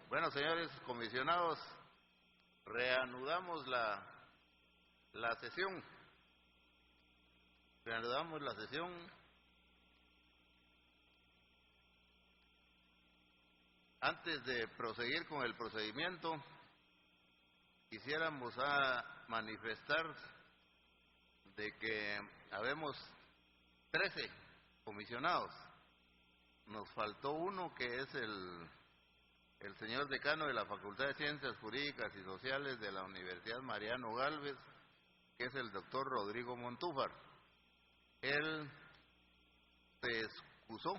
Bueno, señores comisionados, reanudamos la sesión. Reanudamos la sesión. Antes de proseguir con el procedimiento, quisiéramos manifestar de que habemos 13 comisionados. Nos faltó uno, que es el señor decano de la Facultad de Ciencias Jurídicas y Sociales de la Universidad Mariano Gálvez, que es el doctor Rodrigo Montúfar. Él se excusó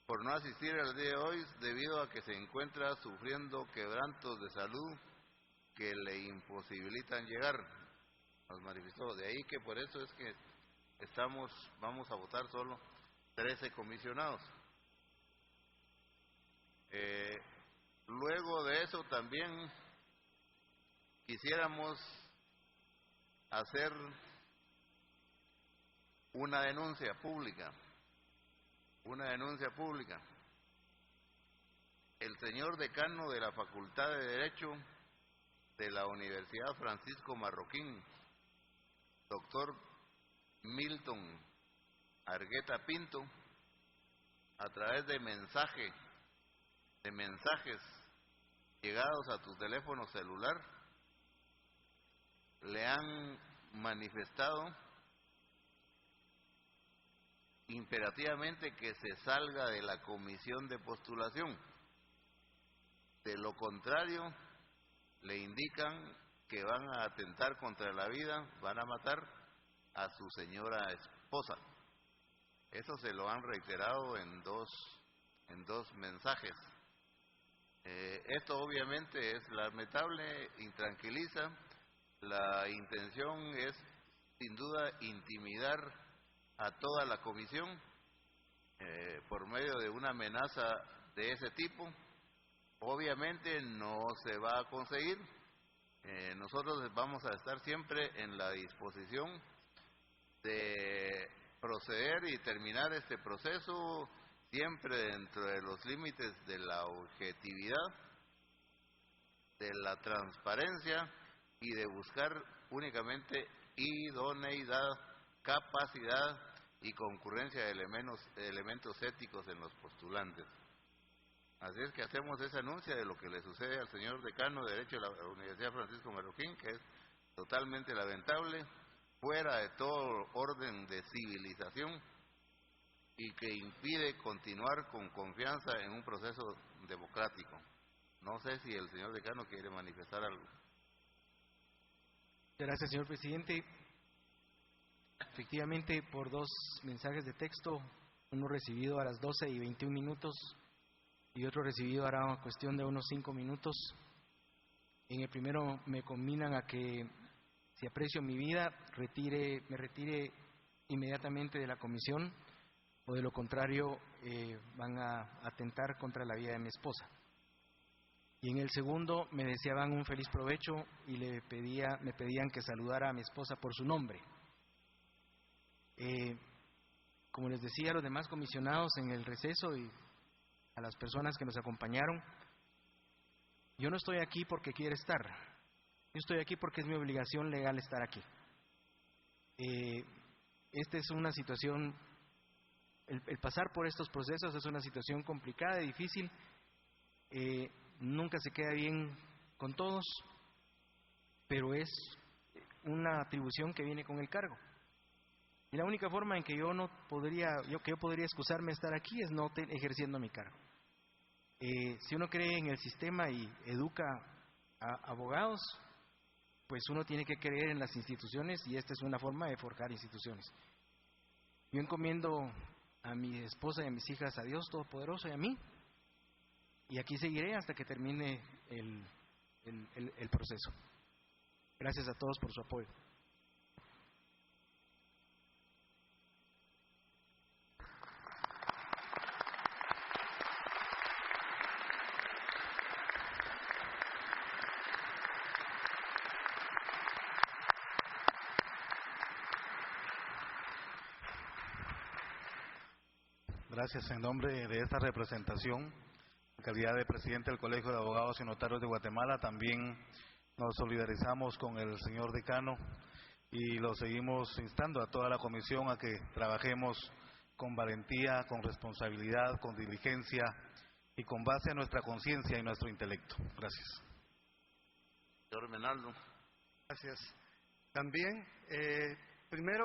por no asistir al día de hoy debido a que se encuentra sufriendo quebrantos de salud que le imposibilitan llegar. Nos manifestó. De ahí que por eso es que vamos a votar solo 13 comisionados. Luego de eso también quisiéramos hacer una denuncia pública. El señor decano de la Facultad de Derecho de la Universidad Francisco Marroquín, doctor Milton Argueta Pinto, a través de mensajes llegados a tu teléfono celular, le han manifestado imperativamente que se salga de la comisión de postulación. De lo contrario, le indican que van a atentar contra la vida, van a matar a su señora esposa. Eso se lo han reiterado en dos mensajes. Esto obviamente es lamentable, intranquiliza. La intención es sin duda intimidar a toda la comisión por medio de una amenaza de ese tipo. Obviamente no se va a conseguir. Nosotros vamos a estar siempre en la disposición de proceder y terminar este proceso siempre dentro de los límites de la objetividad, de la transparencia y de buscar únicamente idoneidad, capacidad y concurrencia de elementos éticos en los postulantes. Así es que hacemos ese anuncio de lo que le sucede al señor decano de Derecho de la Universidad Francisco Marroquín, que es totalmente lamentable, fuera de todo orden de civilización y que impide continuar con confianza en un proceso democrático. No sé si el señor decano quiere manifestar algo. Gracias, señor presidente. Efectivamente, por dos mensajes de texto, uno recibido a las 12:21 y otro recibido hará una cuestión de unos 5 minutos. En el primero me conminan a que, si aprecio mi vida, me retire inmediatamente de la comisión, o de lo contrario van a atentar contra la vida de mi esposa. Y en el segundo me deseaban un feliz provecho y me pedían que saludara a mi esposa por su nombre. Como les decía a los demás comisionados en el receso y a las personas que nos acompañaron, yo no estoy aquí porque quiera estar, yo estoy aquí porque es mi obligación legal estar aquí. Esta es una situación, el pasar por estos procesos es una situación complicada y difícil, nunca se queda bien con todos, pero es una atribución que viene con el cargo. Y la única forma en que yo podría excusarme de estar aquí es no ejerciendo mi cargo. Si uno cree en el sistema y educa a abogados, pues uno tiene que creer en las instituciones, y esta es una forma de forjar instituciones. Yo encomiendo a mi esposa y a mis hijas a Dios Todopoderoso y a mí, y aquí seguiré hasta que termine el proceso. Gracias a todos por su apoyo. Gracias. En nombre de esta representación calidad de presidente del Colegio de Abogados y Notarios de Guatemala, también nos solidarizamos con el señor decano y lo seguimos instando a toda la comisión a que trabajemos con valentía, con responsabilidad, con diligencia y con base a nuestra conciencia y nuestro intelecto. Gracias. Señor Menaldo. Gracias. También, primero,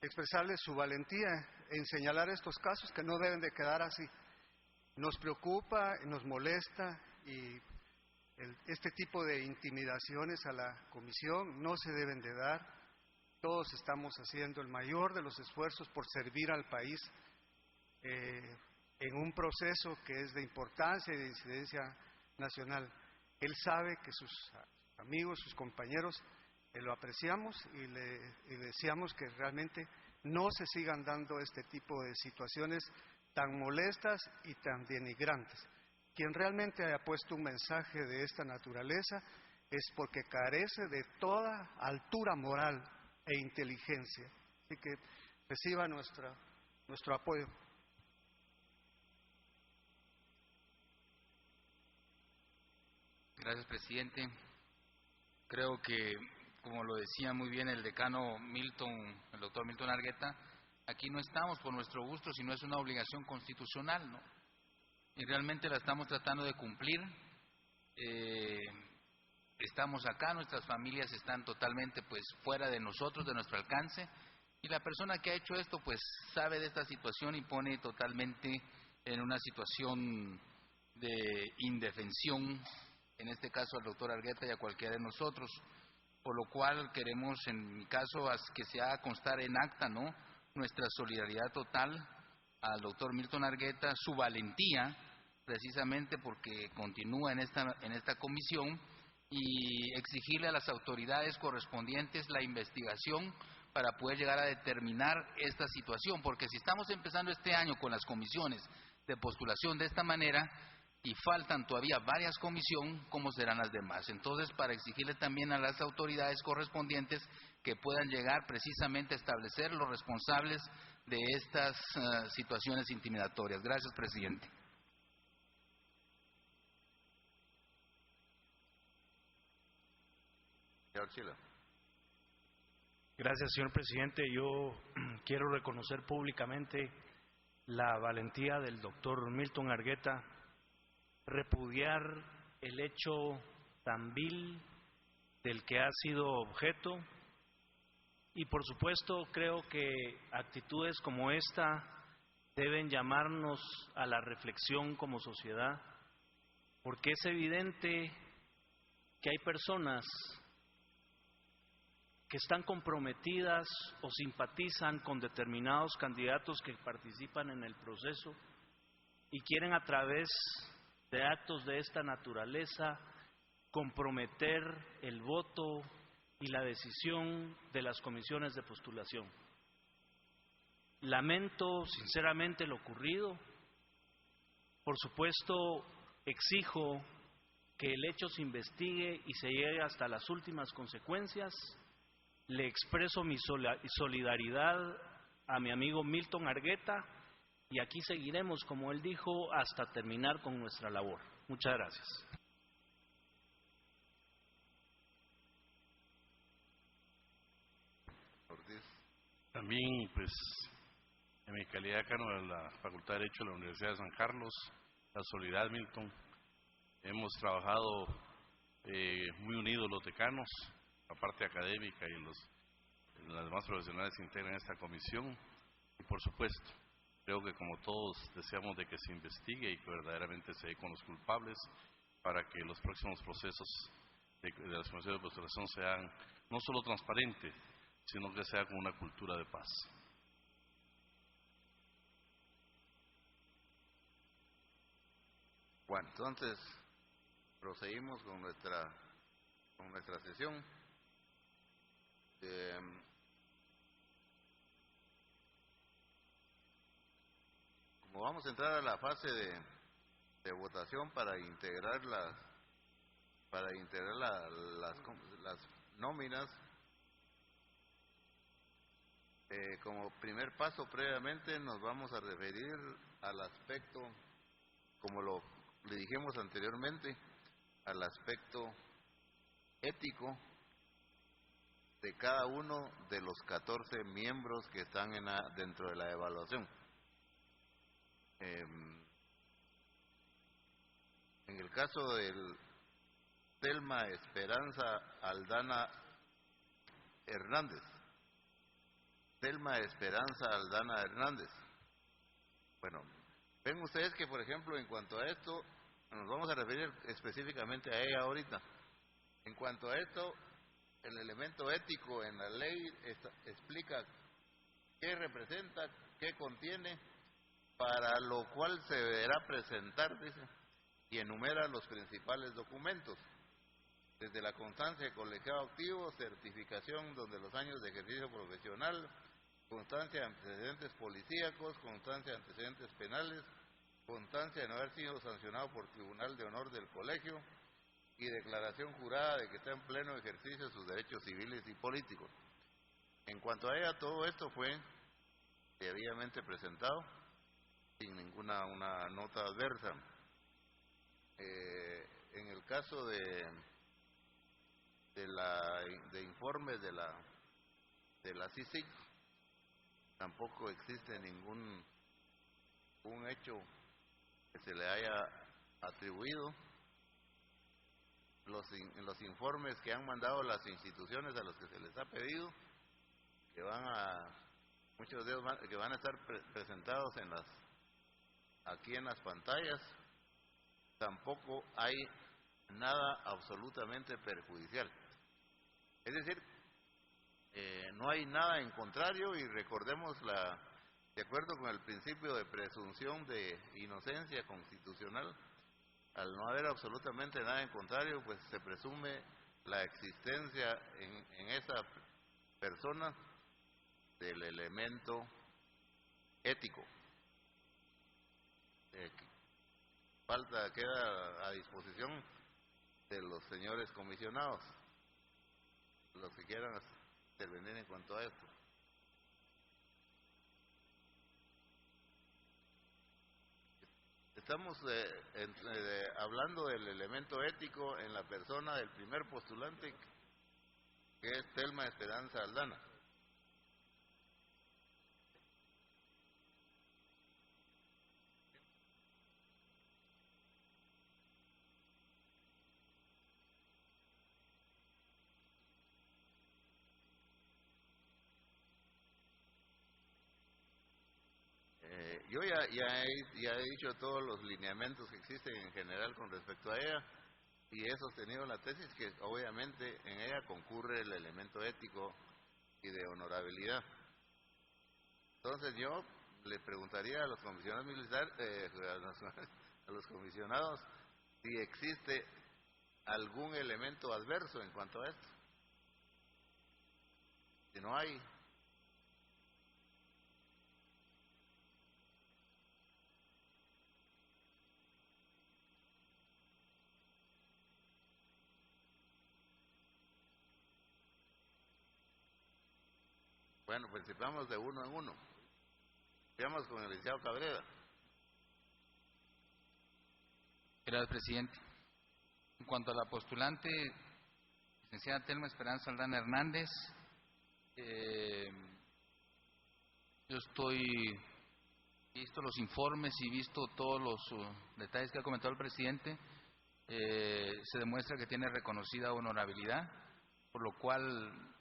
expresarle su valentía en señalar estos casos que no deben de quedar así. Nos preocupa, nos molesta y este tipo de intimidaciones a la comisión no se deben de dar. Todos estamos haciendo el mayor de los esfuerzos por servir al país en un proceso que es de importancia y de incidencia nacional. Él sabe que sus amigos, sus compañeros, lo apreciamos y le deseamos que realmente no se sigan dando este tipo de situaciones tan molestas y tan denigrantes. Quien realmente haya puesto un mensaje de esta naturaleza es porque carece de toda altura moral e inteligencia. Así que reciba nuestro apoyo. Gracias, presidente. Creo que, como lo decía muy bien el decano el doctor Milton Argueta, aquí no estamos por nuestro gusto, sino es una obligación constitucional, ¿no? Y realmente la estamos tratando de cumplir. Estamos acá, nuestras familias están totalmente pues fuera de nosotros, de nuestro alcance, y la persona que ha hecho esto pues sabe de esta situación y pone totalmente en una situación de indefensión, en este caso al doctor Argueta y a cualquiera de nosotros, por lo cual queremos, en mi caso, que se haga constar en acta, ¿no?, nuestra solidaridad total al doctor Milton Argueta, su valentía, precisamente porque continúa en esta comisión, y exigirle a las autoridades correspondientes la investigación para poder llegar a determinar esta situación, porque si estamos empezando este año con las comisiones de postulación de esta manera y faltan todavía varias comisiones, ¿cómo serán las demás? Entonces, para exigirle también a las autoridades correspondientes que puedan llegar precisamente a establecer los responsables de estas situaciones intimidatorias. Gracias, presidente. Gracias, señor presidente. Yo quiero reconocer públicamente la valentía del doctor Milton Argueta, repudiar el hecho tan vil del que ha sido objeto y, por supuesto, creo que actitudes como esta deben llamarnos a la reflexión como sociedad, porque es evidente que hay personas que están comprometidas o simpatizan con determinados candidatos que participan en el proceso y quieren, a través de actos de esta naturaleza, comprometer el voto y la decisión de las comisiones de postulación. Lamento sinceramente lo ocurrido. Por supuesto, exijo que el hecho se investigue y se llegue hasta las últimas consecuencias. Le expreso mi solidaridad a mi amigo Milton Argueta y aquí seguiremos, como él dijo, hasta terminar con nuestra labor. Muchas gracias. También, pues, en mi calidad de decano de la Facultad de Derecho de la Universidad de San Carlos, la solidaridad, Milton. Hemos trabajado muy unidos los decanos, la parte académica y las demás profesionales que integran esta comisión. Y por supuesto, creo que como todos deseamos de que se investigue y que verdaderamente se dé con los culpables para que los próximos procesos de las comisiones de postulación sean no solo transparentes, sino que sea con una cultura de paz. Bueno, entonces proseguimos con nuestra sesión. Como vamos a entrar a la fase de votación para integrar las nóminas, como primer paso previamente nos vamos a referir al aspecto, como lo le dijimos anteriormente, al aspecto ético de cada uno de los 14 miembros que están dentro de la evaluación. En el caso del Telma Esperanza Aldana Hernández. Telma Esperanza Aldana Hernández. Bueno, ven ustedes que, por ejemplo, en cuanto a esto, nos vamos a referir específicamente a ella ahorita. En cuanto a esto, el elemento ético en la ley explica qué representa, qué contiene, para lo cual se deberá presentar, dice, y enumera los principales documentos, desde la constancia de colegiado activo, certificación donde los años de ejercicio profesional, constancia de antecedentes policíacos, constancia de antecedentes penales, constancia de no haber sido sancionado por Tribunal de Honor del Colegio y declaración jurada de que está en pleno ejercicio de sus derechos civiles y políticos. En cuanto a ella, todo esto fue debidamente presentado sin ninguna una nota adversa. En el caso de informes de la CICIG, tampoco existe ningún hecho que se le haya atribuido. Los informes que han mandado las instituciones a los que se les ha pedido, que muchos de ellos que van a estar presentados aquí en las pantallas, tampoco hay nada absolutamente perjudicial. Es decir, no hay nada en contrario, y recordemos de acuerdo con el principio de presunción de inocencia constitucional, al no haber absolutamente nada en contrario, pues se presume la existencia en esa persona del elemento ético. Queda a disposición de los señores comisionados, los que quieran intervenir en cuanto a esto. Estamos hablando del elemento ético en la persona del primer postulante, que es Telma Esperanza Aldana. Yo ya he dicho todos los lineamientos que existen en general con respecto a ella, y he sostenido la tesis que obviamente en ella concurre el elemento ético y de honorabilidad. Entonces yo le preguntaría a los comisionados militares, a los comisionados, si existe algún elemento adverso en cuanto a esto. Si no hay, bueno, pues vamos de uno en uno. Veamos con el licenciado Cabrera. Gracias, presidente. En cuanto a la postulante, licenciada Telma Esperanza Aldana Hernández, yo visto los informes y visto todos los detalles que ha comentado el presidente, se demuestra que tiene reconocida honorabilidad, por lo cual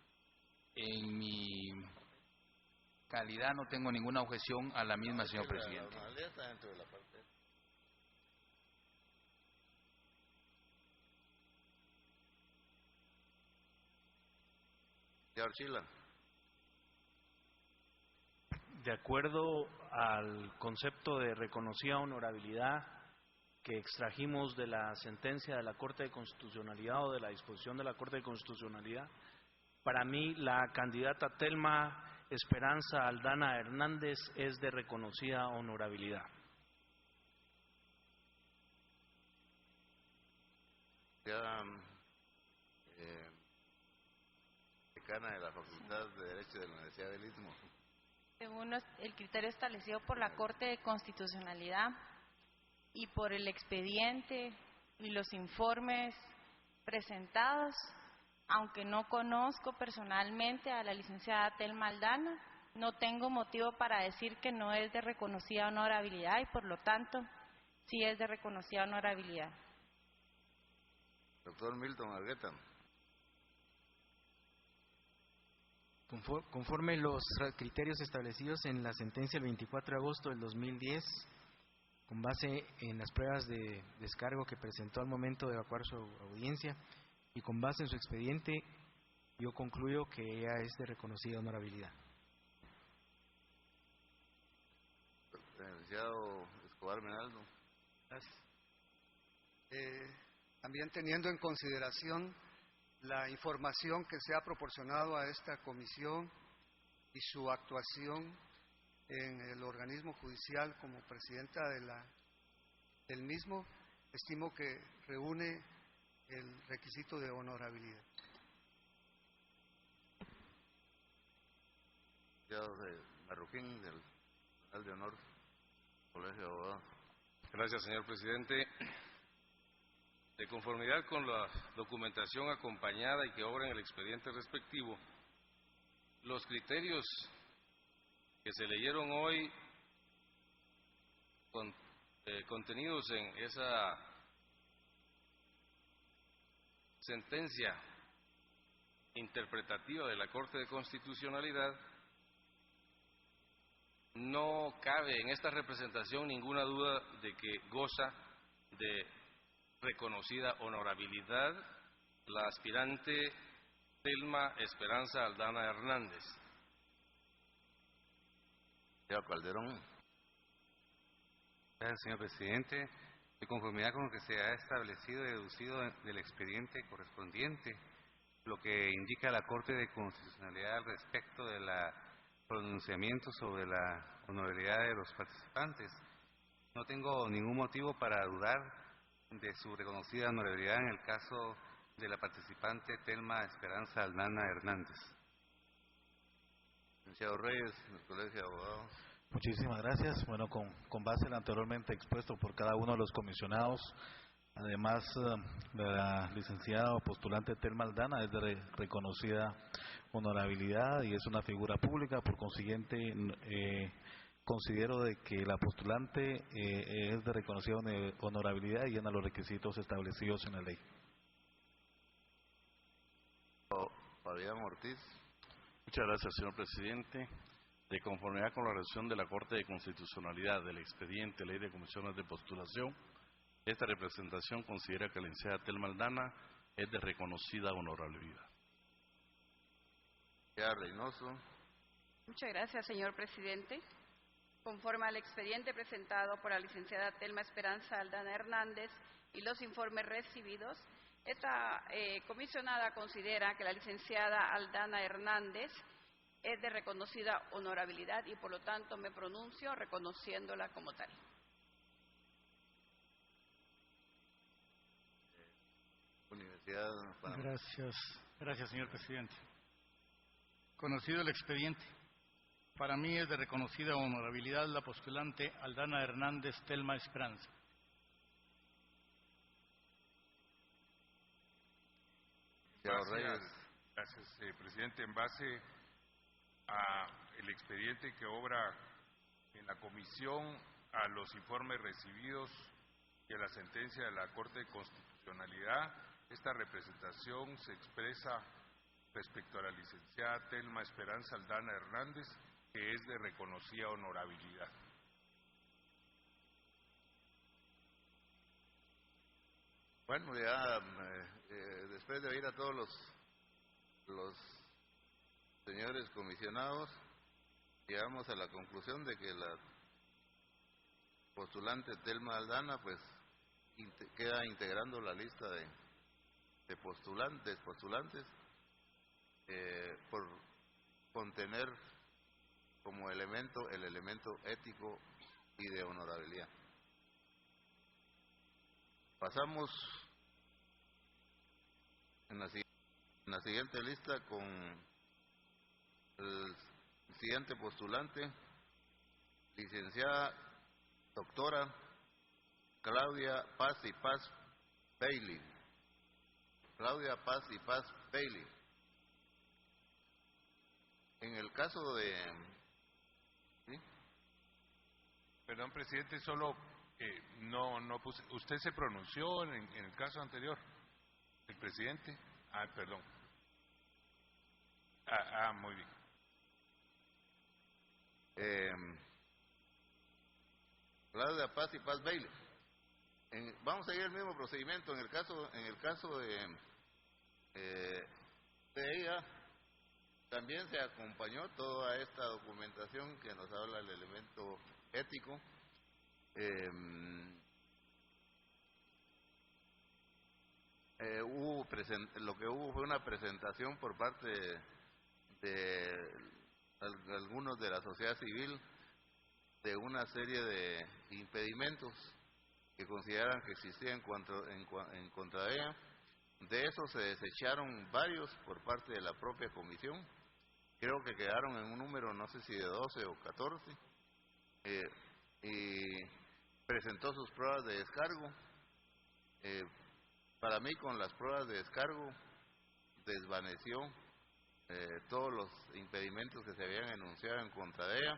en mi calidad no tengo ninguna objeción a la misma, señor presidente. La honorabilidad está dentro de la parte. Señor Chila. De acuerdo al concepto de reconocida honorabilidad que extrajimos de la sentencia de la Corte de Constitucionalidad o de la disposición de la Corte de Constitucionalidad, para mí la candidata Telma Esperanza Aldana Hernández es de reconocida honorabilidad. Ya, decana de la Facultad de Derecho de la Universidad del Istmo. Según el criterio establecido por la Corte de Constitucionalidad, y por el expediente y los informes presentados, aunque no conozco personalmente a la licenciada Telma Aldana, no tengo motivo para decir que no es de reconocida honorabilidad y por lo tanto sí es de reconocida honorabilidad. Doctor Milton Argueta. Conforme los criterios establecidos en la sentencia del 24 de agosto del 2010, con base en las pruebas de descargo que presentó al momento de evacuar su audiencia y con base en su expediente, yo concluyo que ella es de reconocida honorabilidad. Licenciado Escobar Menaldo. Gracias. También teniendo en consideración la información que se ha proporcionado a esta comisión y su actuación en el organismo judicial como presidenta del mismo, estimo que reúne el requisito de honorabilidad. Marroquín, del Tribunal de Honor, Colegio de Abogados. Gracias, señor presidente. De conformidad con la documentación acompañada y que obra en el expediente respectivo, los criterios que se leyeron hoy contenidos en esa sentencia interpretativa de la Corte de Constitucionalidad, no cabe en esta representación ninguna duda de que goza de reconocida honorabilidad la aspirante Telma Esperanza Aldana Hernández. Señor Calderón. Gracias, señor presidente. De conformidad con lo que se ha establecido y deducido del expediente correspondiente, lo que indica la Corte de Constitucionalidad al respecto de la pronunciamiento sobre la honorabilidad de los participantes, no tengo ningún motivo para dudar de su reconocida honorabilidad en el caso de la participante Telma Esperanza Aldana Hernández. Licenciado Reyes, del Colegio de Abogados. Muchísimas gracias. Bueno, con base en lo anteriormente expuesto por cada uno de los comisionados, además la licenciada o postulante Telma Aldana es de reconocida honorabilidad y es una figura pública, por consiguiente considero de que la postulante es de reconocida honorabilidad y llena los requisitos establecidos en la ley. Fabián Ortiz. Muchas gracias, señor presidente. De conformidad con la resolución de la Corte de Constitucionalidad del expediente Ley de Comisiones de Postulación, esta representación considera que la licenciada Telma Aldana es de reconocida honorabilidad. Ya Reynoso. Muchas gracias, señor presidente. Conforme al expediente presentado por la licenciada Telma Esperanza Aldana Hernández y los informes recibidos, esta comisionada considera que la licenciada Aldana Hernández es de reconocida honorabilidad y por lo tanto me pronuncio reconociéndola como tal. Universidad Panamá. Gracias, señor presidente. Conocido el expediente, para mí es de reconocida honorabilidad la postulante Aldana Hernández Telma Esperanza. Gracias, presidente. En base a el expediente que obra en la comisión, a los informes recibidos y a la sentencia de la Corte de Constitucionalidad, esta representación se expresa respecto a la licenciada Telma Esperanza Aldana Hernández, que es de reconocida honorabilidad. Bueno, ya después de oír a todos los señores comisionados, llegamos a la conclusión de que la postulante Telma Aldana pues queda integrando la lista de postulantes por contener como elemento el elemento ético y de honorabilidad. Pasamos en la siguiente lista con el siguiente postulante, licenciada doctora Claudia Paz y Paz Bailey. Claudia Paz y Paz Bailey. En el caso de... ¿sí? Perdón, presidente, solo no puse... ¿Usted se pronunció en el caso anterior? ¿El presidente? Perdón. Muy bien. Claudia Paz y Paz Bailey. Vamos a seguir el mismo procedimiento. En el caso de ella, también se acompañó toda esta documentación que nos habla del elemento ético. Lo que hubo fue una presentación por parte de algunos de la sociedad civil de una serie de impedimentos que consideran que existían en contra de ella. De esos se desecharon varios por parte de la propia comisión. Creo que quedaron en un número, no sé si de 12 o 14, y presentó sus pruebas de descargo. Para mí, con las pruebas de descargo, desvaneció todos los impedimentos que se habían enunciado en contra de ella.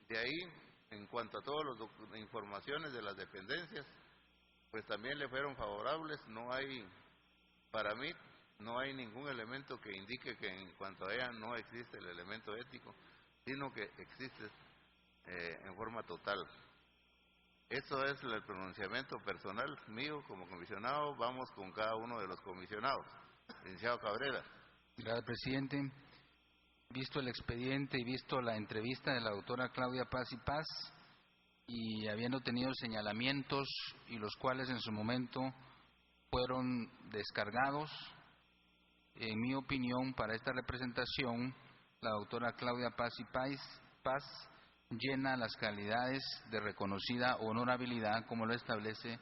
De ahí, en cuanto a todas las informaciones de las dependencias, pues también le fueron favorables. Para mí, no hay ningún elemento que indique que en cuanto a ella no existe el elemento ético, sino que existe en forma total. Eso es el pronunciamiento personal mío como comisionado. Vamos con cada uno de los comisionados. Licenciado Cabrera. Gracias, presidente. Visto el expediente y visto la entrevista de la doctora Claudia Paz y Paz, y habiendo tenido señalamientos y los cuales en su momento fueron descargados, en mi opinión, para esta representación, la doctora Claudia Paz y Paz llena las calidades de reconocida honorabilidad, como lo establece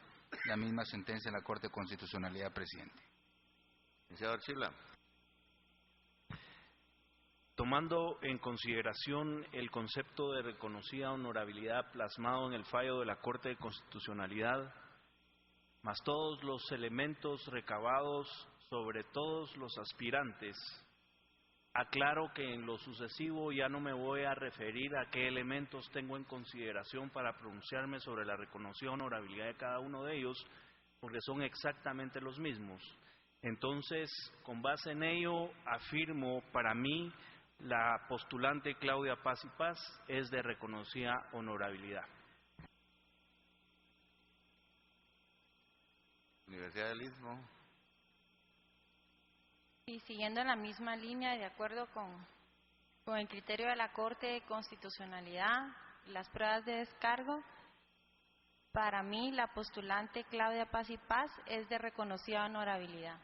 la misma sentencia de la Corte de Constitucionalidad, presidente. Licenciado Archila. Tomando en consideración el concepto de reconocida honorabilidad plasmado en el fallo de la Corte de Constitucionalidad, más todos los elementos recabados sobre todos los aspirantes, aclaro que en lo sucesivo ya no me voy a referir a qué elementos tengo en consideración para pronunciarme sobre la reconocida honorabilidad de cada uno de ellos, porque son exactamente los mismos. Entonces, con base en ello, afirmo, para mí, la postulante Claudia Paz y Paz es de reconocida honorabilidad. Universidad del Istmo. Y siguiendo en la misma línea, de acuerdo con el criterio de la Corte de Constitucionalidad, las pruebas de descargo, para mí la postulante Claudia Paz y Paz es de reconocida honorabilidad.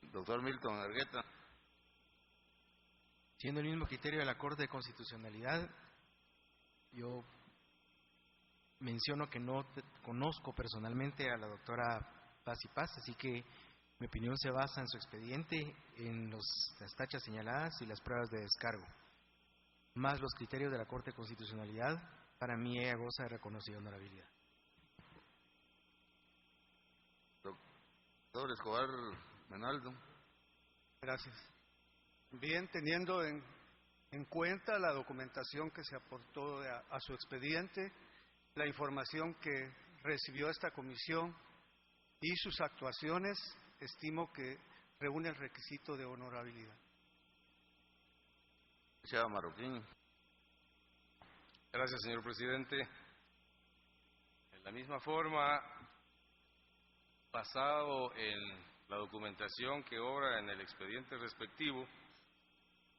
Doctor Milton Argueta. Siendo el mismo criterio de la Corte de Constitucionalidad, yo menciono que no conozco personalmente a la doctora Paz y Paz, así que mi opinión se basa en su expediente, en las tachas señaladas y las pruebas de descargo. Más los criterios de la Corte de Constitucionalidad, para mí ella goza de reconocida honorabilidad. Doctor Escobar Menaldo. Gracias. Bien, teniendo en cuenta la documentación que se aportó a su expediente, la información que recibió esta comisión y sus actuaciones, estimo que reúne el requisito de honorabilidad. Licenciado Marroquín. Gracias, señor presidente. En la misma forma, basado en la documentación que obra en el expediente respectivo,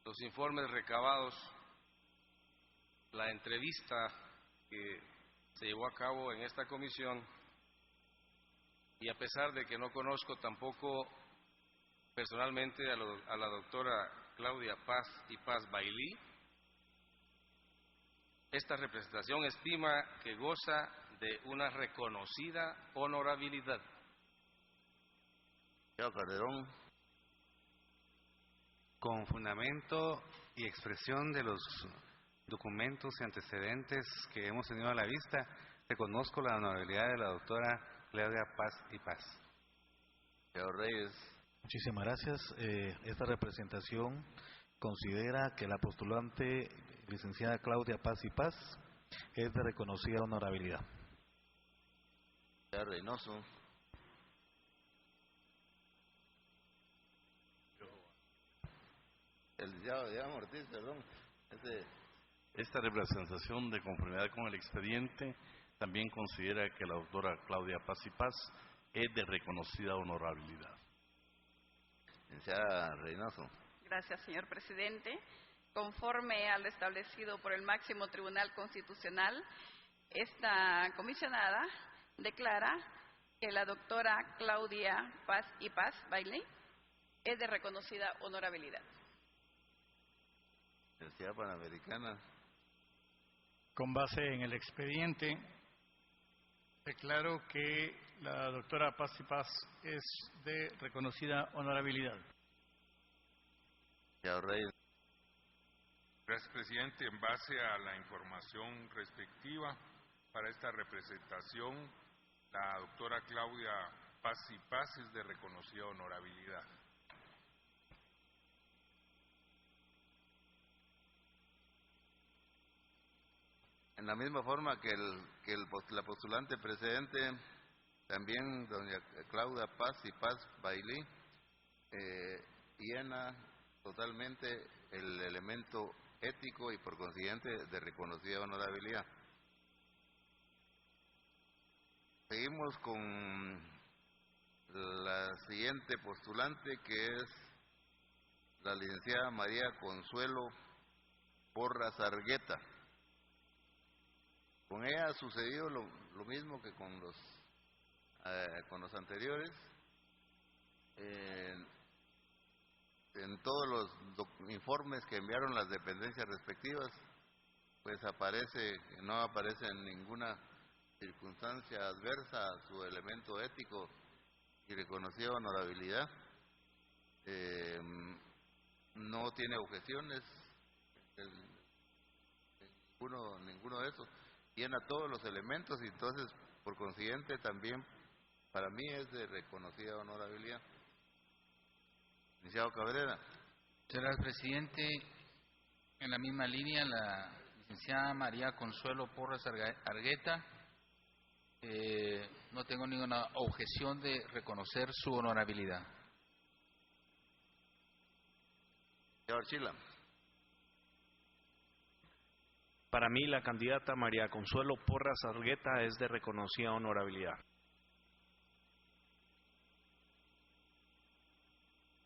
los informes recabados, la entrevista que se llevó a cabo en esta comisión, y a pesar de que no conozco tampoco personalmente a la doctora Claudia Paz y Paz Bailey, esta representación estima que goza de una reconocida honorabilidad. Calderón. Con fundamento y expresión de los documentos y antecedentes que hemos tenido a la vista, reconozco la honorabilidad de la doctora Claudia Paz y Paz. Señor Reyes. Muchísimas gracias. Esta representación considera que la postulante licenciada Claudia Paz y Paz es de reconocida honorabilidad. Señor Reynoso. El licenciado Ortiz, perdón. Esta representación de conformidad con el expediente también considera que la doctora Claudia Paz y Paz es de reconocida honorabilidad. Licenciada Reynoso. Gracias, señor presidente. Conforme a lo establecido por el máximo Tribunal Constitucional, esta comisionada declara que la doctora Claudia Paz y Paz Bailey es de reconocida honorabilidad. Universidad Panamericana. Con base en el expediente, declaro que la doctora Paz y Paz es de reconocida honorabilidad. Señor Reyes. Gracias, presidente. En base a la información respectiva para esta representación, la doctora Claudia Paz y Paz es de reconocida honorabilidad. En la misma forma que la postulante precedente, también doña Claudia Paz y Paz Bailey llena totalmente el elemento ético y por consiguiente de reconocida honorabilidad. Seguimos con la siguiente postulante, que es la licenciada María Consuelo Porras Argueta. Con ella ha sucedido lo mismo que con los anteriores. En todos los informes que enviaron las dependencias respectivas, pues no aparece en ninguna circunstancia adversa a su elemento ético y reconocida honorabilidad. No tiene objeciones, ninguno de esos. Llena todos los elementos y entonces, por consiguiente, también para mí es de reconocida honorabilidad. Licenciado Cabrera. Señor presidente, en la misma línea, la licenciada María Consuelo Porras Argueta, no tengo ninguna objeción de reconocer su honorabilidad. Señor Chila. Para mí, la candidata María Consuelo Porras Argueta es de reconocida honorabilidad.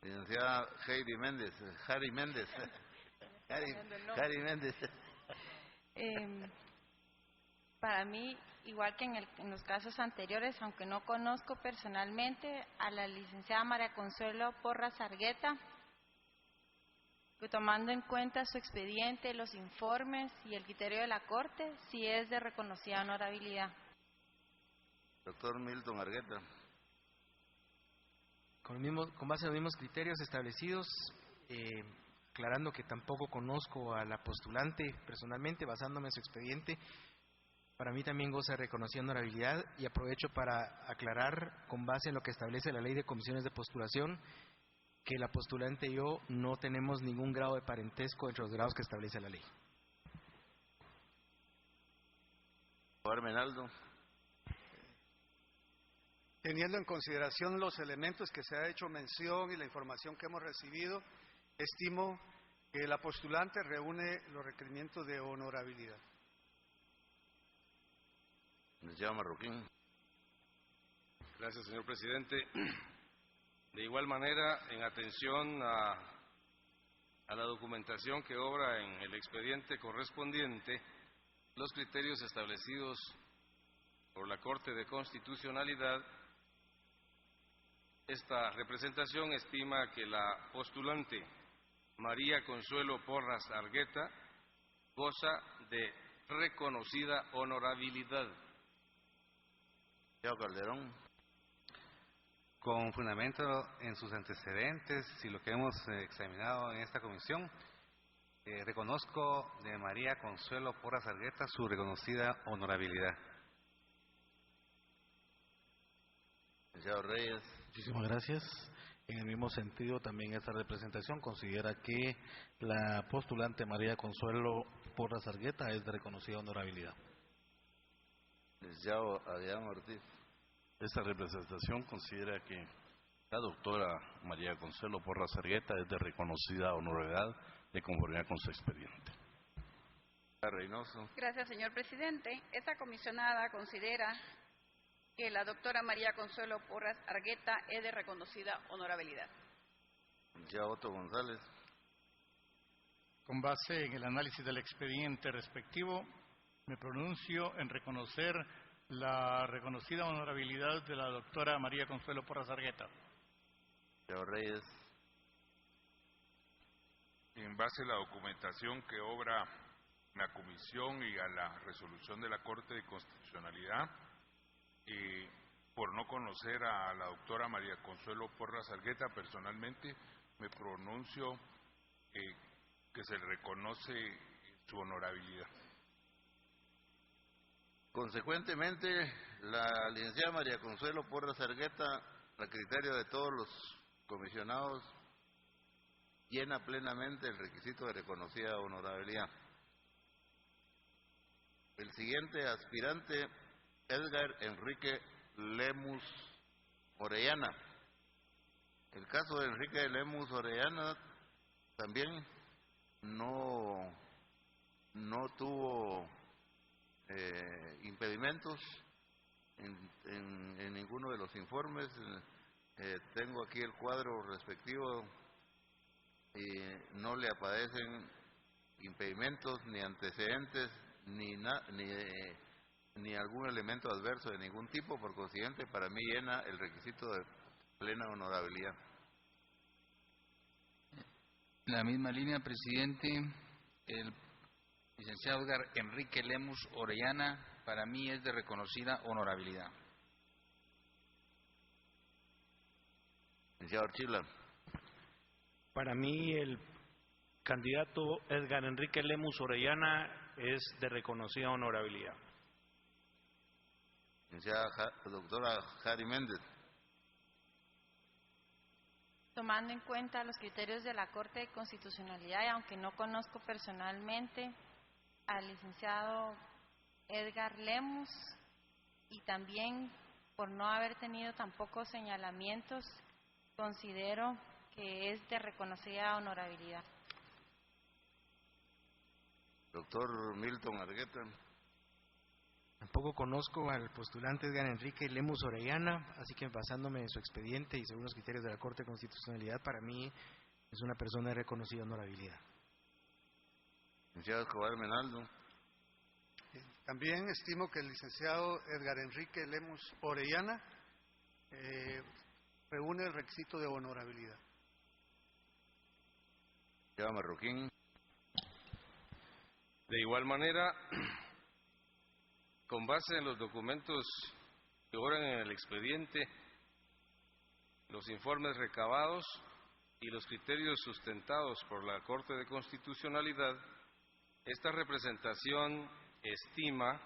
Licenciada Harry Méndez. Para mí, igual que en los casos anteriores, aunque no conozco personalmente a la licenciada María Consuelo Porras Argueta, tomando en cuenta su expediente, los informes y el criterio de la Corte, sí es de reconocida honorabilidad. Doctor Milton Argueta. Con base en los mismos criterios establecidos, aclarando que tampoco conozco a la postulante personalmente, basándome en su expediente, para mí también goza de reconocida honorabilidad, y aprovecho para aclarar, con base en lo que establece la Ley de Comisiones de Postulación, que la postulante y yo no tenemos ningún grado de parentesco entre los grados que establece la ley. Menaldo. Teniendo en consideración los elementos que se ha hecho mención y la información que hemos recibido, estimo que la postulante reúne los requerimientos de honorabilidad. Licenciado Marroquín. Gracias, señor presidente. De igual manera, en atención a la documentación que obra en el expediente correspondiente, los criterios establecidos por la Corte de Constitucionalidad, esta representación estima que la postulante María Consuelo Porras Argueta goza de reconocida honorabilidad. Señor Calderón. Con fundamento en sus antecedentes y lo que hemos examinado en esta comisión, reconozco de María Consuelo Porras Argueta su reconocida honorabilidad. Licenciado Reyes. Muchísimas gracias. En el mismo sentido, también esta representación considera que la postulante María Consuelo Porras Argueta es de reconocida honorabilidad. Licenciado Adrián Ortiz. Esta representación considera que la doctora María Consuelo Porras Argueta es de reconocida honorabilidad de conformidad con su expediente. Reynoso. Gracias, señor presidente. Esta comisionada considera que la doctora María Consuelo Porras Argueta es de reconocida honorabilidad. Licenciado Otto González. Con base en el análisis del expediente respectivo, me pronuncio en reconocer la reconocida honorabilidad de la doctora María Consuelo Porras Argueta. Licenciado Reyes. En base a la documentación que obra la comisión y a la resolución de la Corte de Constitucionalidad, por no conocer a la doctora María Consuelo Porras Argueta personalmente, me pronuncio que se le reconoce su honorabilidad. Consecuentemente, la licenciada María Consuelo Porras Argueta, a criterio de todos los comisionados, llena plenamente el requisito de reconocida honorabilidad. El siguiente aspirante, Edgar Enrique Lemus Orellana. El caso de Enrique Lemus Orellana también no tuvo impedimentos en ninguno de los informes. Tengo aquí el cuadro respectivo y no le aparecen impedimentos ni antecedentes ni algún elemento adverso de ningún tipo. Por consiguiente, para mí llena el requisito de plena honorabilidad. La misma línea, presidente, el licenciado Edgar Enrique Lemus Orellana, para mí es de reconocida honorabilidad. Licenciado Archila. Para mí el candidato Edgar Enrique Lemus Orellana es de reconocida honorabilidad. Licenciada doctora Jari Méndez. Tomando en cuenta los criterios de la Corte de Constitucionalidad y aunque no conozco personalmente al licenciado Edgar Lemus y también por no haber tenido tampoco señalamientos, considero que es de reconocida honorabilidad. Doctor Milton Argueta. Tampoco conozco al postulante Edgar Enrique Lemus Orellana, así que basándome en su expediente y según los criterios de la Corte de Constitucionalidad, para mí es una persona de reconocida honorabilidad. Licenciado Escobar Menaldo. También estimo que el licenciado Edgar Enrique Lemus Orellana reúne el requisito de honorabilidad. Licenciado Marroquín. De igual manera, con base en los documentos que obran en el expediente, los informes recabados y los criterios sustentados por la Corte de Constitucionalidad, esta representación estima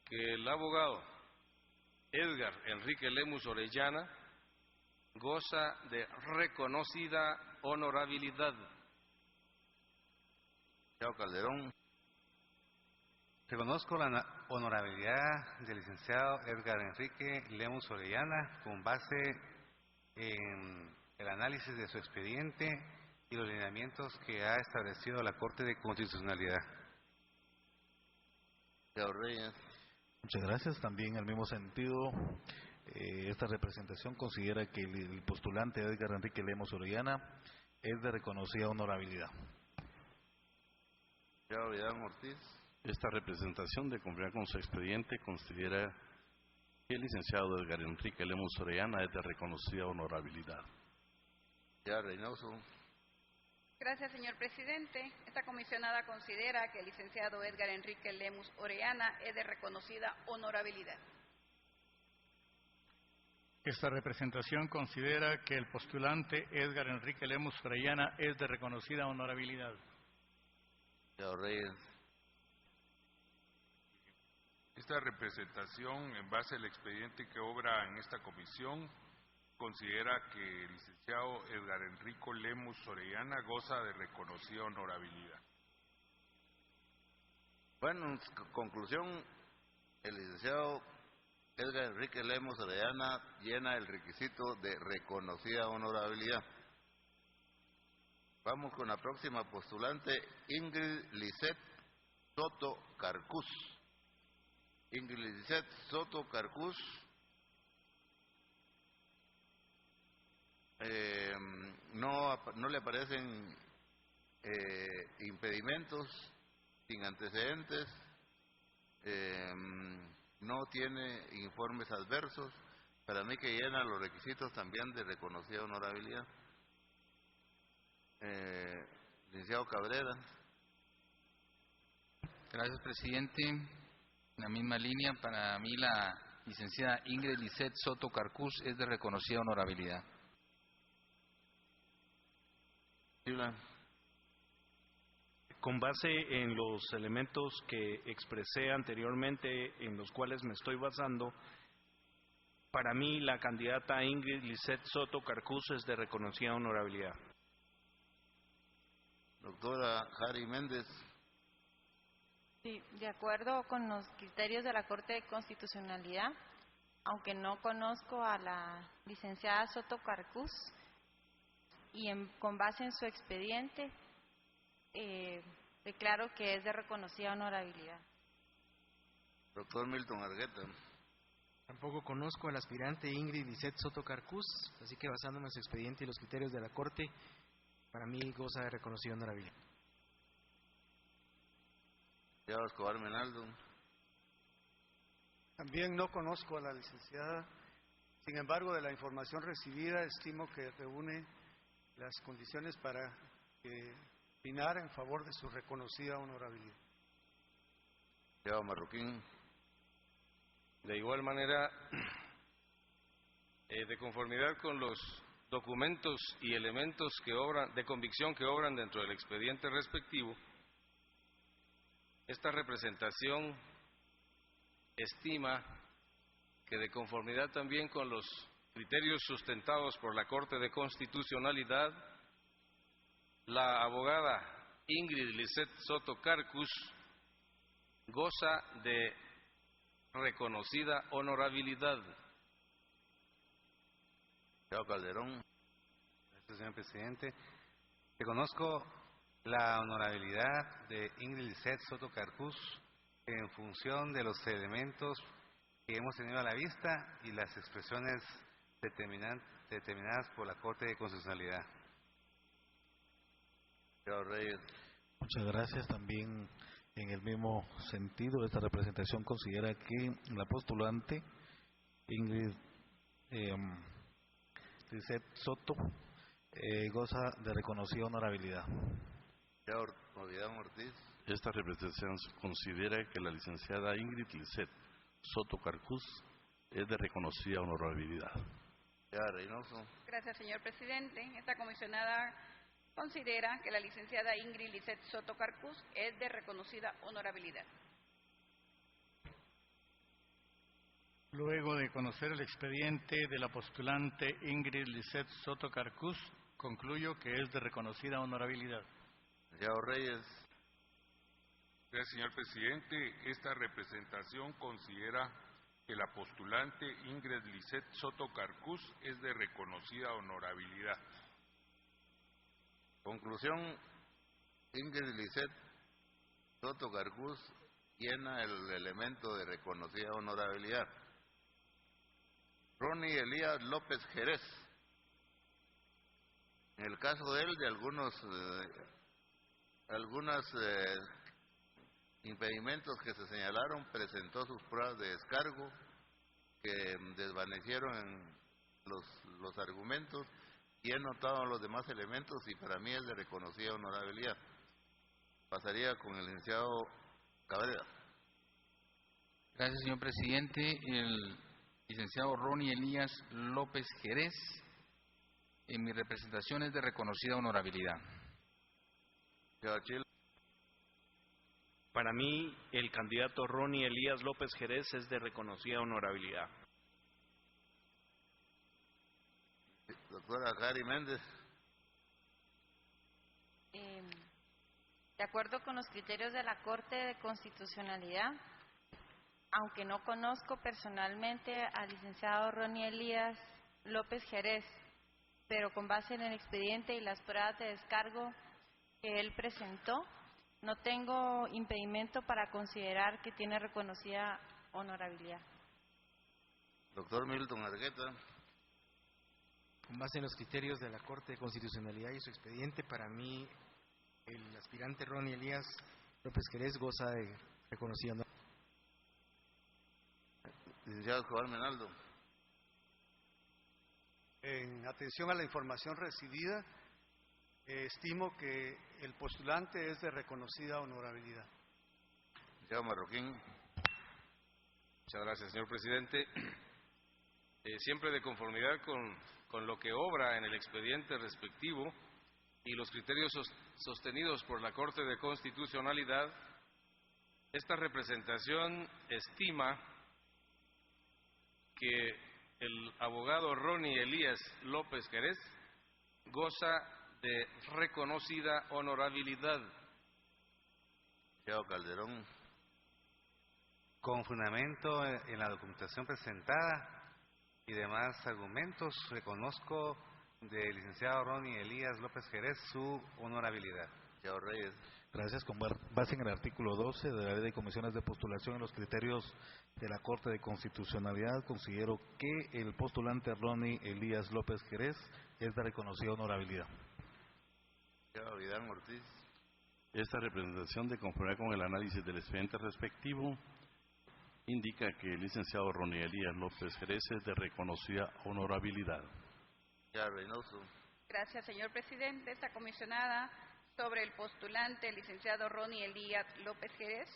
que el abogado Edgar Enrique Lemus Orellana goza de reconocida honorabilidad. Licenciado Calderón. Reconozco la honorabilidad del licenciado Edgar Enrique Lemus Orellana con base en el análisis de su expediente y los lineamientos que ha establecido la Corte de Constitucionalidad. Licenciado Reyes. Muchas gracias. También en el mismo sentido, esta representación considera que el postulante Edgar Enrique Lemus Orellana es de reconocida honorabilidad. Licenciado Vidal Ortiz. Esta representación, de conformidad con su expediente, considera que el licenciado Edgar Enrique Lemus Orellana es de reconocida honorabilidad. Ya Reynoso. Gracias, señor presidente. Esta comisionada considera que el licenciado Edgar Enrique Lemus Orellana es de reconocida honorabilidad. Esta representación considera que el postulante Edgar Enrique Lemus Orellana es de reconocida honorabilidad. Señor Reyes. Esta representación, en base al expediente que obra en esta comisión, considera que el licenciado Edgar Enrico Lemus Orellana goza de reconocida honorabilidad. Bueno, en conclusión, el licenciado Edgar Enrique Lemus Orellana llena el requisito de reconocida honorabilidad. Vamos con la próxima postulante, Ingrid Lisset Soto Carcús. Ingrid Lisset Soto Carcús no le aparecen impedimentos, sin antecedentes, no tiene informes adversos, para mí que llena los requisitos también de reconocida honorabilidad. Licenciado Cabrera. Gracias, presidente. En la misma línea, para mí la licenciada Ingrid Lisset Soto Carcús es de reconocida honorabilidad. Con base en los elementos que expresé anteriormente, en los cuales me estoy basando, para mí la candidata Ingrid Lisset Soto Carcús es de reconocida honorabilidad. Doctora Jari Méndez. Sí, de acuerdo con los criterios de la Corte de Constitucionalidad, aunque no conozco a la licenciada Soto Carcús, y con base en su expediente, declaro que es de reconocida honorabilidad. Doctor Milton Argueta. Tampoco conozco al aspirante Ingrid Lisset Soto Carcús, así que basándome en su expediente y los criterios de la Corte, para mí goza de reconocida honorabilidad. Señor Escobar Menaldo. También no conozco a la licenciada, sin embargo, de la información recibida, estimo que reúne las condiciones para opinar en favor de su reconocida honorabilidad. Señor Marroquín. De igual manera, de conformidad con los documentos y elementos que obran, de convicción que obran dentro del expediente respectivo, esta representación estima que de conformidad también con los criterios sustentados por la Corte de Constitucionalidad, la abogada Ingrid Lisset Soto Carcús goza de reconocida honorabilidad. Señor Calderón. Gracias, señor presidente. Reconozco la honorabilidad de Ingrid Lisset Soto Carcús en función de los elementos que hemos tenido a la vista y las expresiones determinadas por la Corte de Constitucionalidad. Señor Reyes. Muchas gracias. También en el mismo sentido, esta representación considera que la postulante Ingrid Lisset Soto goza de reconocida honorabilidad. Señor Ovidán Ortiz. Esta representación considera que la licenciada Ingrid Lisset Soto Carcús es de reconocida honorabilidad. Señora Reynoso. Gracias, señor presidente. Esta comisionada considera que la licenciada Ingrid Lisset Soto Carcús es de reconocida honorabilidad. Luego de conocer el expediente de la postulante Ingrid Lisset Soto Carcús, concluyo que es de reconocida honorabilidad. Señor Reyes. Gracias, señor presidente. Esta representación considera que la postulante Ingrid Lisset Soto Carcús es de reconocida honorabilidad. Conclusión, Ingrid Lisset Soto Carcús llena el elemento de reconocida honorabilidad. Ronnie Elías López Jerez. En el caso de él, de algunos impedimentos que se señalaron, presentó sus pruebas de descargo que desvanecieron los argumentos y he notado los demás elementos y para mí es de reconocida honorabilidad. Pasaría con el licenciado Cabrera. Gracias, señor presidente. El licenciado Ronnie Elías López Jerez, en mi representación es de reconocida honorabilidad. Para mí, el candidato Ronnie Elías López Jerez es de reconocida honorabilidad. Doctora Cari Méndez. De acuerdo con los criterios de la Corte de Constitucionalidad, aunque no conozco personalmente al licenciado Ronnie Elías López Jerez, pero con base en el expediente y las pruebas de descargo que él presentó, no tengo impedimento para considerar que tiene reconocida honorabilidad. Doctor Milton Argueta. Con base en los criterios de la Corte de Constitucionalidad y su expediente, para mí el aspirante Ronnie Elías López Jerez goza de reconocida honorabilidad. Licenciado Escobar Menaldo. En atención a la información recibida, estimo que el postulante es de reconocida honorabilidad. Licenciado Marroquín. Muchas gracias, señor presidente. Siempre de conformidad con lo que obra en el expediente respectivo y los criterios sostenidos por la Corte de Constitucionalidad, esta representación estima que el abogado Ronnie Elías López Jerez goza de reconocida honorabilidad. Licenciado Calderón. Con fundamento en la documentación presentada y demás argumentos, reconozco del licenciado Ronnie Elías López Jerez su honorabilidad. Licenciado Reyes. Gracias. Con base en el artículo 12 de la Ley de Comisiones de Postulación y los criterios de la Corte de Constitucionalidad, considero que el postulante Ronnie Elías López Jerez es de reconocida honorabilidad. Licenciado Vidal Ortiz. Esta representación, de conformidad con el análisis del expediente respectivo, indica que el licenciado Ronnie Elías López Jerez es de reconocida honorabilidad. Licenciado Reynoso. Gracias, señor presidente. Esta comisionada sobre el postulante, el licenciado Ronnie Elías López Jerez,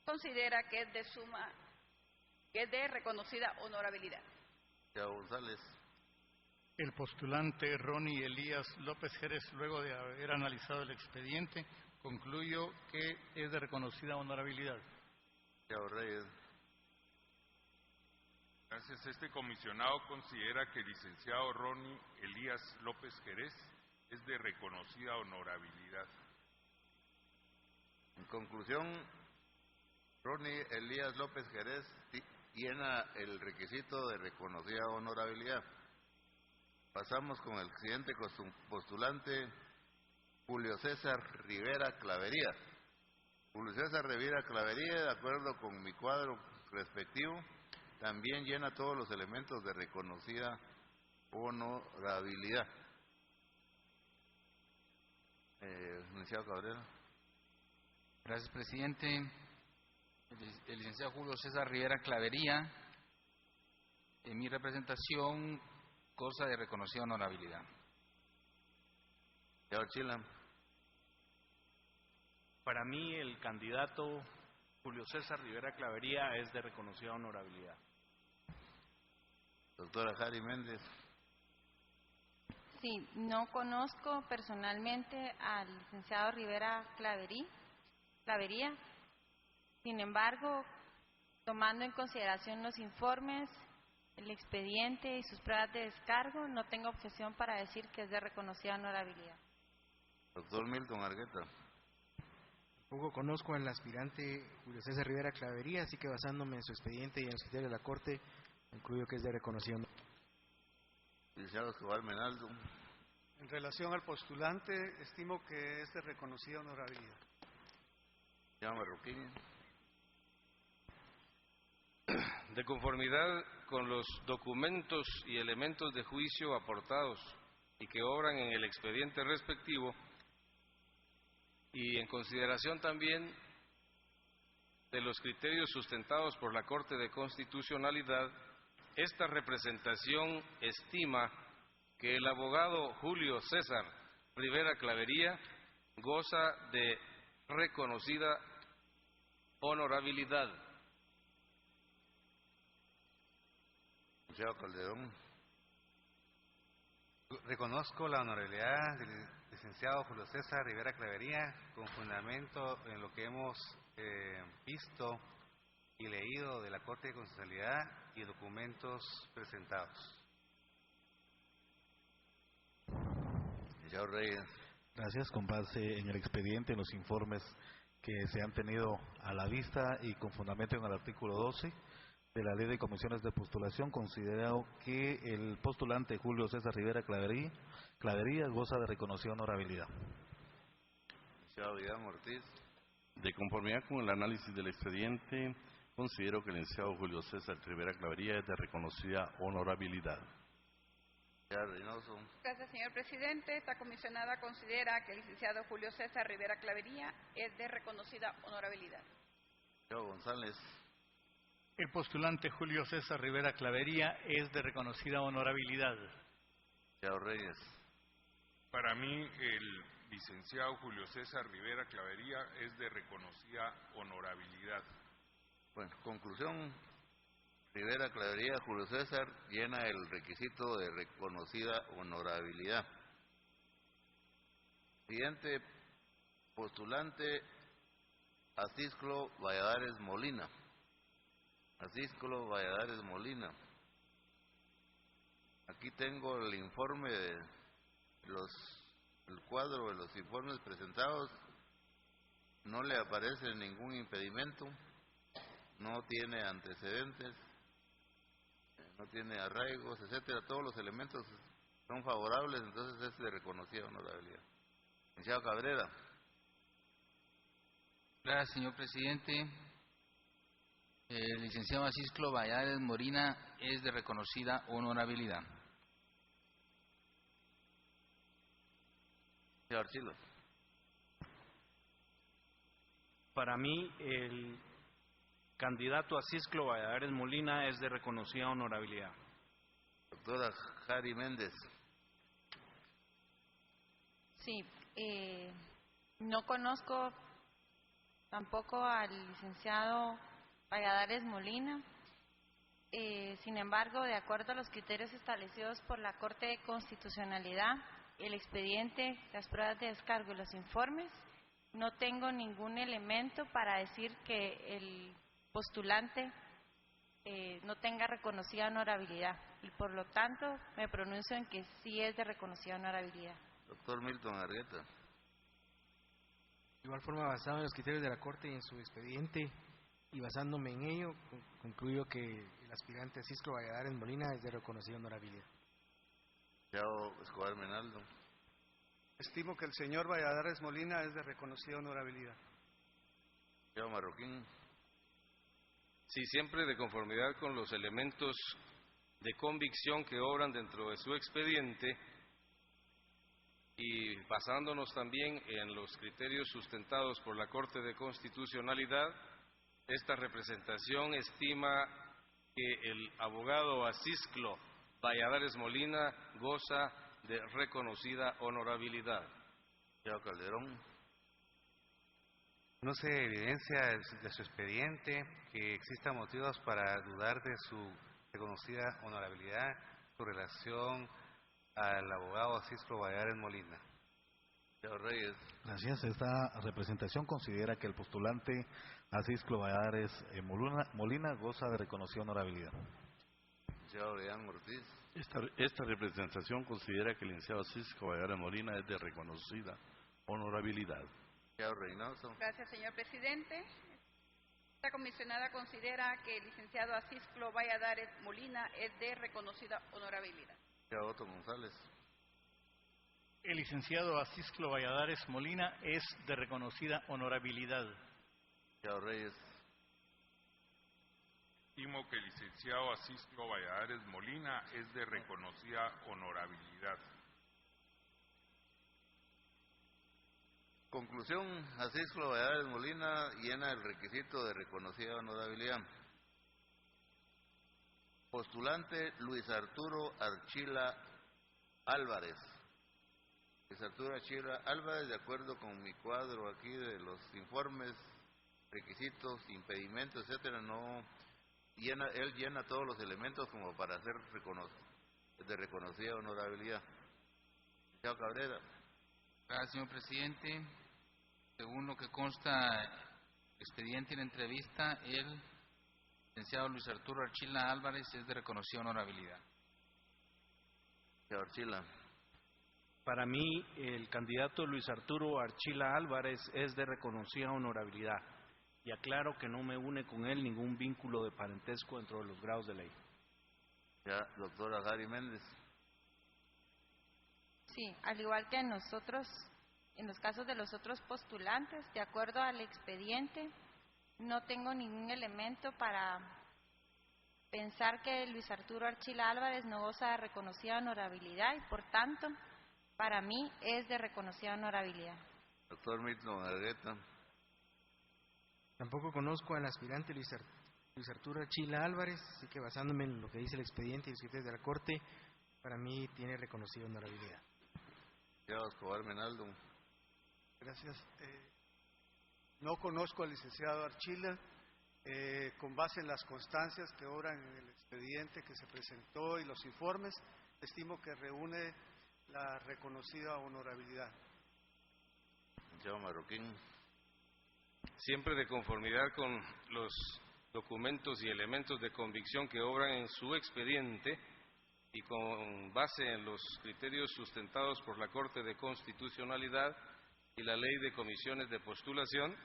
considera que es de reconocida honorabilidad. Licenciado González. El postulante Ronnie Elías López Jerez, luego de haber analizado el expediente, concluyo que es de reconocida honorabilidad. Licenciado Reyes. Gracias. Este comisionado considera que el licenciado Ronnie Elías López Jerez es de reconocida honorabilidad. En conclusión, Ronnie Elías López Jerez llena el requisito de reconocida honorabilidad. Pasamos con el siguiente postulante, Julio César Rivera Clavería. Julio César Rivera Clavería, de acuerdo con mi cuadro respectivo, también llena todos los elementos de reconocida honorabilidad. Licenciado Cabrera. Gracias, presidente. El licenciado Julio César Rivera Clavería, en mi representación, goza de reconocida honorabilidad. Licenciado Chila. Para mí, el candidato Julio César Rivera Clavería es de reconocida honorabilidad. Doctora Cari Méndez. Sí, no conozco personalmente al licenciado Rivera Clavería. Sin embargo, tomando en consideración los informes, el expediente y sus pruebas de descargo, no tengo objeción para decir que es de reconocida honorabilidad. Doctor Milton Argueta. Poco conozco al aspirante Julio César Rivera Clavería, así que basándome en su expediente y en los criterios de la Corte, concluyo que es de reconocida honorabilidad. Licenciado Escobar Menaldo. En relación al postulante, estimo que es de reconocida honorabilidad. Licenciado Marroquín. De conformidad con los documentos y elementos de juicio aportados y que obran en el expediente respectivo, y en consideración también de los criterios sustentados por la Corte de Constitucionalidad, esta representación estima que el abogado Julio César Rivera Clavería goza de reconocida honorabilidad. Licenciado Calderón. Reconozco la honorabilidad del licenciado Julio César Rivera Clavería, con fundamento en lo que hemos visto y leído de la Corte de Constitucionalidad y documentos presentados. Señor Reyes. Gracias. Con base en el expediente, en los informes que se han tenido a la vista y con fundamento en el artículo 12 de la Ley de Comisiones de Postulación, considero que el postulante Julio César Rivera Clavería goza de reconocida honorabilidad. Licenciado Iván Ortiz. De conformidad con el análisis del expediente, considero que el licenciado Julio César Rivera Clavería es de reconocida honorabilidad. Reynoso. Gracias, señor presidente. Esta comisionada considera que el licenciado Julio César Rivera Clavería es de reconocida honorabilidad. Señor González. El postulante Julio César Rivera Clavería es de reconocida honorabilidad. Señor Reyes. Para mí, el licenciado Julio César Rivera Clavería es de reconocida honorabilidad. Bueno, conclusión. Rivera Clavería Julio César llena el requisito de reconocida honorabilidad. Siguiente postulante, Acisclo Valladares Molina. Acisclo Valladares Molina. Aquí tengo el informe de el cuadro de los informes presentados. No le aparece ningún impedimento, no tiene antecedentes, no tiene arraigos, etcétera. Todos los elementos son favorables, entonces es de reconocida honorabilidad. Licenciado Cabrera. Gracias, señor presidente. El licenciado Acisclo Valladares Molina es de reconocida honorabilidad. Señor Archilo. Para mí, el candidato Acisclo Valladares Molina es de reconocida honorabilidad. Doctora Jari Méndez. Sí, no conozco tampoco al licenciado Valladares Molina. Sin embargo, de acuerdo a los criterios establecidos por la Corte de Constitucionalidad, el expediente, las pruebas de descargo y los informes, no tengo ningún elemento para decir que el postulante no tenga reconocida honorabilidad y por lo tanto me pronuncio en que sí es de reconocida honorabilidad. Doctor Milton Argueta. De igual forma, basado en los criterios de la Corte y en su expediente y basándome en ello, concluyo que el aspirante Acisclo Valladares Molina es de reconocida honorabilidad. Señor Escobar Menaldo. Estimo que el señor Valladares Molina es de reconocida honorabilidad. Señor Marroquín. Sí, siempre de conformidad con los elementos de convicción que obran dentro de su expediente y basándonos también en los criterios sustentados por la Corte de Constitucionalidad, esta representación estima que el abogado Acisclo Valladares Molina goza de reconocida honorabilidad. Señor Calderón. No se evidencia de su expediente que existan motivos para dudar de su reconocida honorabilidad con relación al abogado Acisclo Valladares Molina. Señor Reyes. Gracias. Esta representación considera que el postulante Acisclo Valladares Molina goza de reconocida honorabilidad. Señor Iván Ortiz. Esta representación considera que el licenciado Acisclo Valladares Molina es de reconocida honorabilidad. Señor Reynoso. Gracias, señor presidente. Esta comisionada considera que el licenciado Acisclo Valladares Molina es de reconocida honorabilidad. Señor Otto González. El licenciado Acisclo Valladares Molina es de reconocida honorabilidad. Señor Reyes. Estimo que el licenciado Acisclo Valladares Molina es de reconocida honorabilidad. Conclusión, Acisclo Valladares Molina llena el requisito de reconocida honorabilidad. Postulante Luis Arturo Archila Álvarez. Luis Arturo Archila Álvarez, de acuerdo con mi cuadro aquí de los informes, requisitos, impedimentos, etcétera, él llena todos los elementos como para ser de reconocida honorabilidad. Señor Cabrera. Gracias, señor presidente. Según lo que consta expediente y la entrevista, el licenciado Luis Arturo Archila Álvarez es de reconocida honorabilidad. Señor Archila. Para mí, el candidato Luis Arturo Archila Álvarez es de reconocida honorabilidad. Y aclaro que no me une con él ningún vínculo de parentesco dentro de los grados de ley. Ya, doctora Gary Méndez. Sí, al igual que nosotros, en los casos de los otros postulantes, de acuerdo al expediente, no tengo ningún elemento para pensar que Luis Arturo Archila Álvarez no goza de reconocida honorabilidad y, por tanto, para mí es de reconocida honorabilidad. Doctor Milton Argueta. Tampoco conozco al aspirante Luis Arturo Archila Álvarez, así que basándome en lo que dice el expediente y los criterios de la Corte, para mí tiene reconocida honorabilidad. Señor Escobar Menaldo. Gracias. No conozco al licenciado Archila. Con base en las constancias que obran en el expediente que se presentó y los informes, estimo que reúne la reconocida honorabilidad. Señor Marroquín. Siempre de conformidad con los documentos y elementos de convicción que obran en su expediente y con base en los criterios sustentados por la Corte de Constitucionalidad y la Ley de Comisiones de Postulación,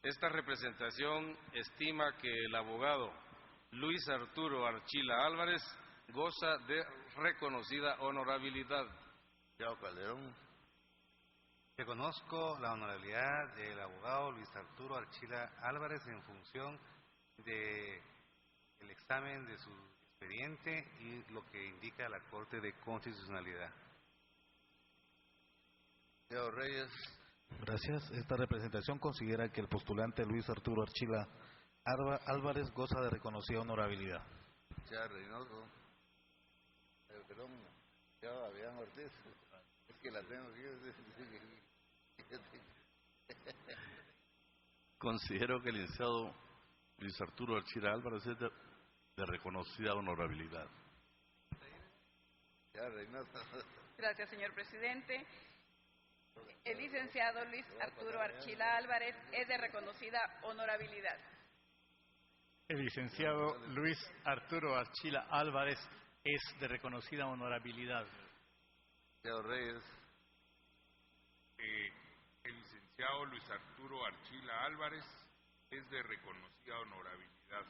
esta representación estima que el abogado Luis Arturo Archila Álvarez goza de reconocida honorabilidad. Señor Calderón. Reconozco la honorabilidad del abogado Luis Arturo Archila Álvarez en función del examen de su expediente y lo que indica la Corte de Constitucionalidad. Señor Reyes. Gracias. Esta representación considera que el postulante Luis Arturo Archila Álvarez goza de reconocida honorabilidad. Señor Reynoso. Perdón, señor Fabián Ortiz. Es que la tengo aquí. Considero que el licenciado Luis Arturo Archila Álvarez es de reconocida honorabilidad. Señor Reynoso. Gracias, señor presidente. El licenciado Luis Arturo Archila Álvarez es de reconocida honorabilidad. El licenciado Luis Arturo Archila Álvarez es de reconocida honorabilidad. Señor Reyes. El licenciado Luis Arturo Archila Álvarez es de reconocida honorabilidad.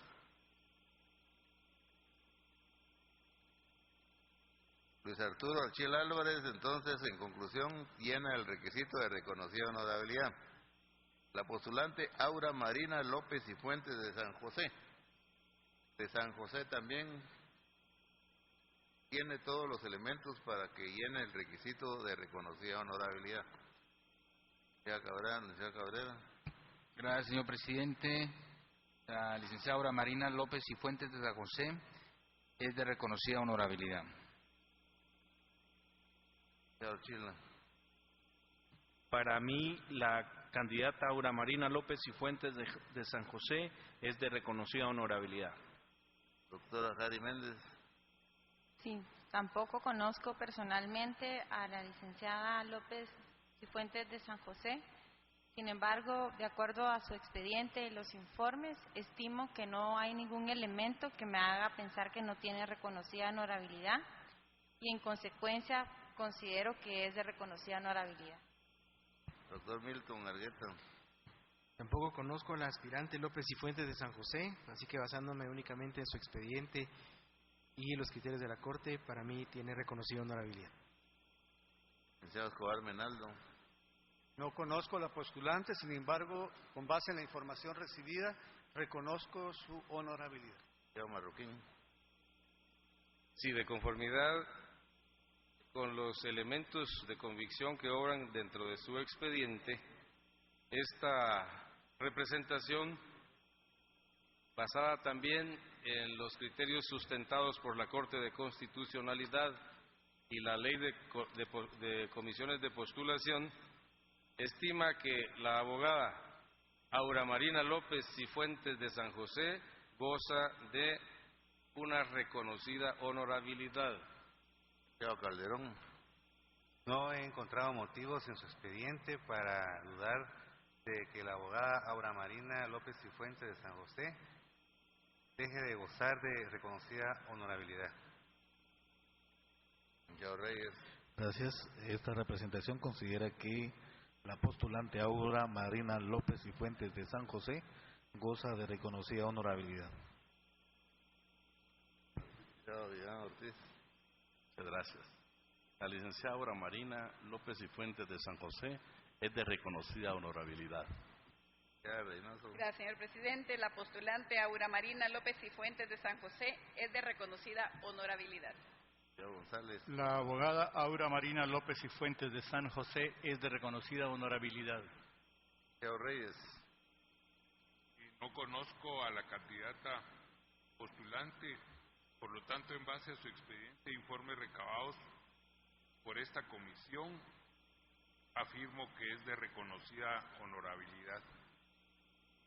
Luis Arturo Archila Álvarez, entonces, en conclusión, llena el requisito de reconocida honorabilidad. La postulante Aura Marina López y Fuentes de San José. De San José también tiene todos los elementos para que llene el requisito de reconocida honorabilidad. Señor Cabrera. Gracias, señor presidente. La licenciada Aura Marina López y Fuentes de San José es de reconocida honorabilidad. Señor Chila. Para mí, la candidata Aura Marina López y Fuentes de San José es de reconocida honorabilidad. Doctora Gary Méndez. Sí, tampoco conozco personalmente a la licenciada López y Fuentes de San José. Sin embargo, de acuerdo a su expediente y los informes, estimo que no hay ningún elemento que me haga pensar que no tiene reconocida honorabilidad y, en consecuencia, considero que es de reconocida honorabilidad. Doctor Milton Argueta. Tampoco conozco al aspirante López y Fuentes de San José, así que basándome únicamente en su expediente y los criterios de la Corte, para mí tiene reconocida honorabilidad. Licenciado Escobar Menaldo. No conozco a la postulante, sin embargo, con base en la información recibida, reconozco su honorabilidad. Señor Marroquín. Sí, de conformidad con los elementos de convicción que obran dentro de su expediente, esta representación, basada también en los criterios sustentados por la Corte de Constitucionalidad y la Ley de Comisiones de Postulación, estima que la abogada Aura Marina López y Fuentes de San José goza de una reconocida honorabilidad. Señor Calderón. No he encontrado motivos en su expediente para dudar de que la abogada Aura Marina López y Fuentes de San José deje de gozar de reconocida honorabilidad. Señor Reyes. Gracias. Esta representación considera que la postulante Aura Marina López y Fuentes de San José goza de reconocida honorabilidad. Licenciado Ortiz. Muchas gracias. La licenciada Aura Marina López y Fuentes de San José es de reconocida honorabilidad. Gracias, señor presidente. La postulante Aura Marina López y Fuentes de San José es de reconocida honorabilidad. La abogada Aura Marina López y Fuentes de San José es de reconocida honorabilidad. Señor Reyes. No conozco a la candidata postulante, por lo tanto, en base a su expediente e informes recabados por esta comisión, afirmo que es de reconocida honorabilidad.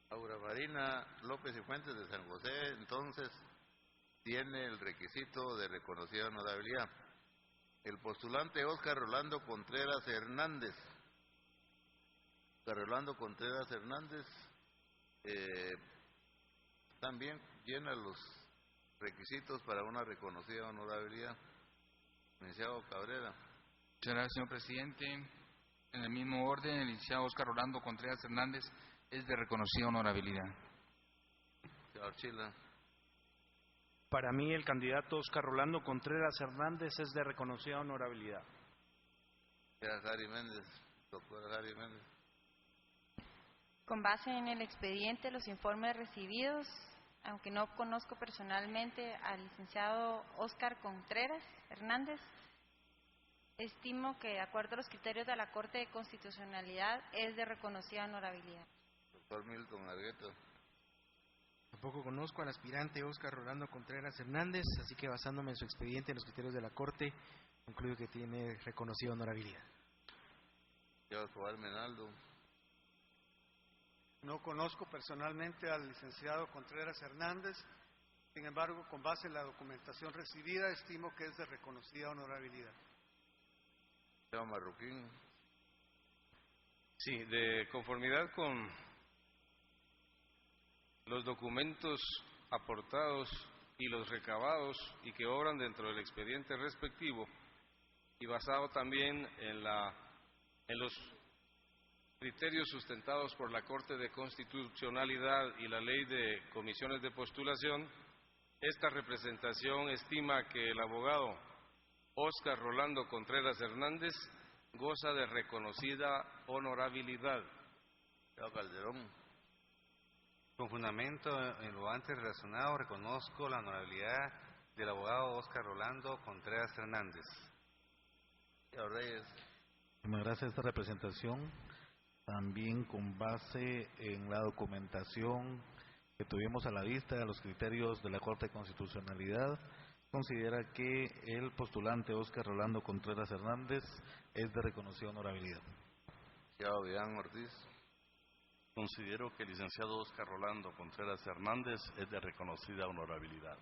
Aura Marina López y Fuentes de San José, entonces, tiene el requisito de reconocida honorabilidad. El postulante Óscar Rolando Contreras Hernández. Óscar Rolando Contreras Hernández también llena los requisitos para una reconocida honorabilidad. Licenciado Cabrera. Muchas gracias, señor presidente. En el mismo orden, el licenciado Óscar Rolando Contreras Hernández es de reconocida honorabilidad. Señor Chila. Para mí, el candidato Óscar Rolando Contreras Hernández es de reconocida honorabilidad. Señora Harry Méndez. Doctora Harry Méndez. Con base en el expediente, los informes recibidos, aunque no conozco personalmente al licenciado Óscar Contreras Hernández, estimo que, de acuerdo a los criterios de la Corte de Constitucionalidad, es de reconocida honorabilidad. Doctor Milton Argueto. Tampoco conozco al aspirante Óscar Rolando Contreras Hernández, así que basándome en su expediente, en los criterios de la Corte, concluyo que tiene reconocida honorabilidad. Señor Joel Menaldo. No conozco personalmente al licenciado Contreras Hernández, sin embargo, con base en la documentación recibida, estimo que es de reconocida honorabilidad. Señor Marroquín. Sí, de conformidad con los documentos aportados y los recabados y que obran dentro del expediente respectivo y basado también en los criterios sustentados por la Corte de Constitucionalidad y la Ley de Comisiones de Postulación, esta representación estima que el abogado Óscar Rolando Contreras Hernández goza de reconocida honorabilidad. Señor Calderón. Con fundamento en lo antes relacionado, reconozco la honorabilidad del abogado Óscar Rolando Contreras Hernández. Señor Reyes. Muchas gracias a esta representación. También con base en la documentación que tuvimos a la vista de los criterios de la Corte de Constitucionalidad, considera que el postulante Óscar Rolando Contreras Hernández es de reconocida honorabilidad. Señor Vidán Ortiz. Considero que el licenciado Óscar Rolando Contreras Hernández es de reconocida honorabilidad.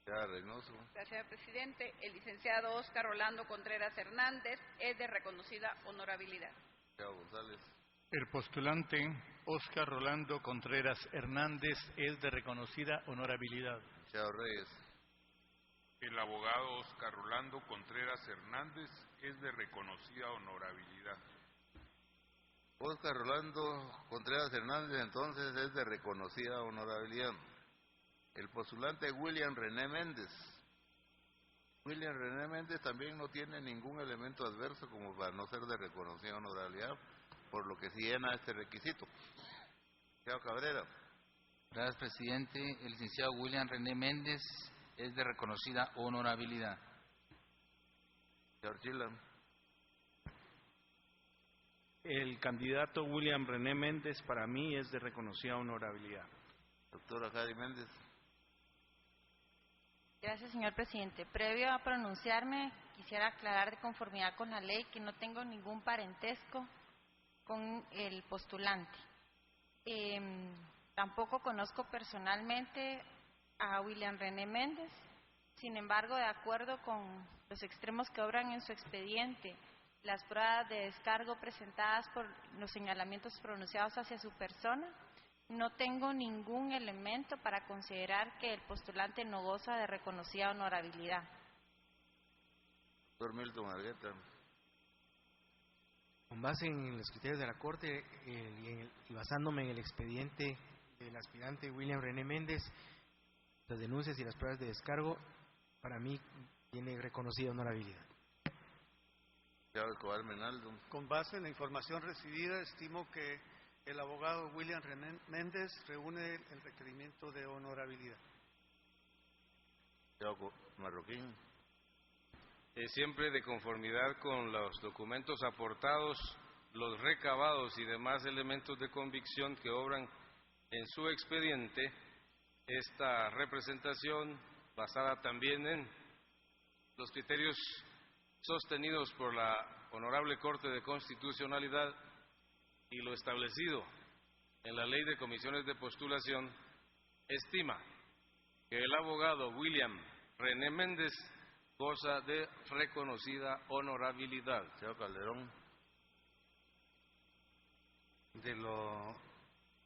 Señor Reynoso. Gracias, señor presidente. El licenciado Óscar Rolando Contreras Hernández es de reconocida honorabilidad. Señor González. El postulante Óscar Rolando Contreras Hernández es de reconocida honorabilidad. Señor Reyes. El abogado Óscar Rolando Contreras Hernández es de reconocida honorabilidad. Óscar Rolando Contreras Hernández, entonces, es de reconocida honorabilidad. El postulante William René Méndez. William René Méndez también no tiene ningún elemento adverso como para no ser de reconocida honorabilidad, por lo que sí llena este requisito. Señor Cabrera. Gracias, presidente. El licenciado William René Méndez es de reconocida honorabilidad. Señor Chila. El candidato William René Méndez para mí es de reconocida honorabilidad. Doctora Harry Méndez. Gracias, señor presidente. Previo a pronunciarme, quisiera aclarar de conformidad con la ley que no tengo ningún parentesco con el postulante. Tampoco conozco personalmente a William René Méndez. Sin embargo, de acuerdo con los extremos que obran en su expediente, las pruebas de descargo presentadas por los señalamientos pronunciados hacia su persona, no tengo ningún elemento para considerar que el postulante no goza de reconocida honorabilidad. Doctor Milton Argueta. Con base en los criterios de la Corte y basándome en el expediente del aspirante William René Méndez, las denuncias y las pruebas de descargo, para mí tiene reconocida honorabilidad. Escobar Menaldo. Con base en la información recibida, estimo que el abogado William René Méndez reúne el requerimiento de honorabilidad. Marroquín. Siempre de conformidad con los documentos aportados, los recabados y demás elementos de convicción que obran en su expediente, esta representación, basada también en los criterios sostenidos por la Honorable Corte de Constitucionalidad y lo establecido en la Ley de Comisiones de Postulación, estima que el abogado William René Méndez goza de reconocida honorabilidad. Señor Calderón. De lo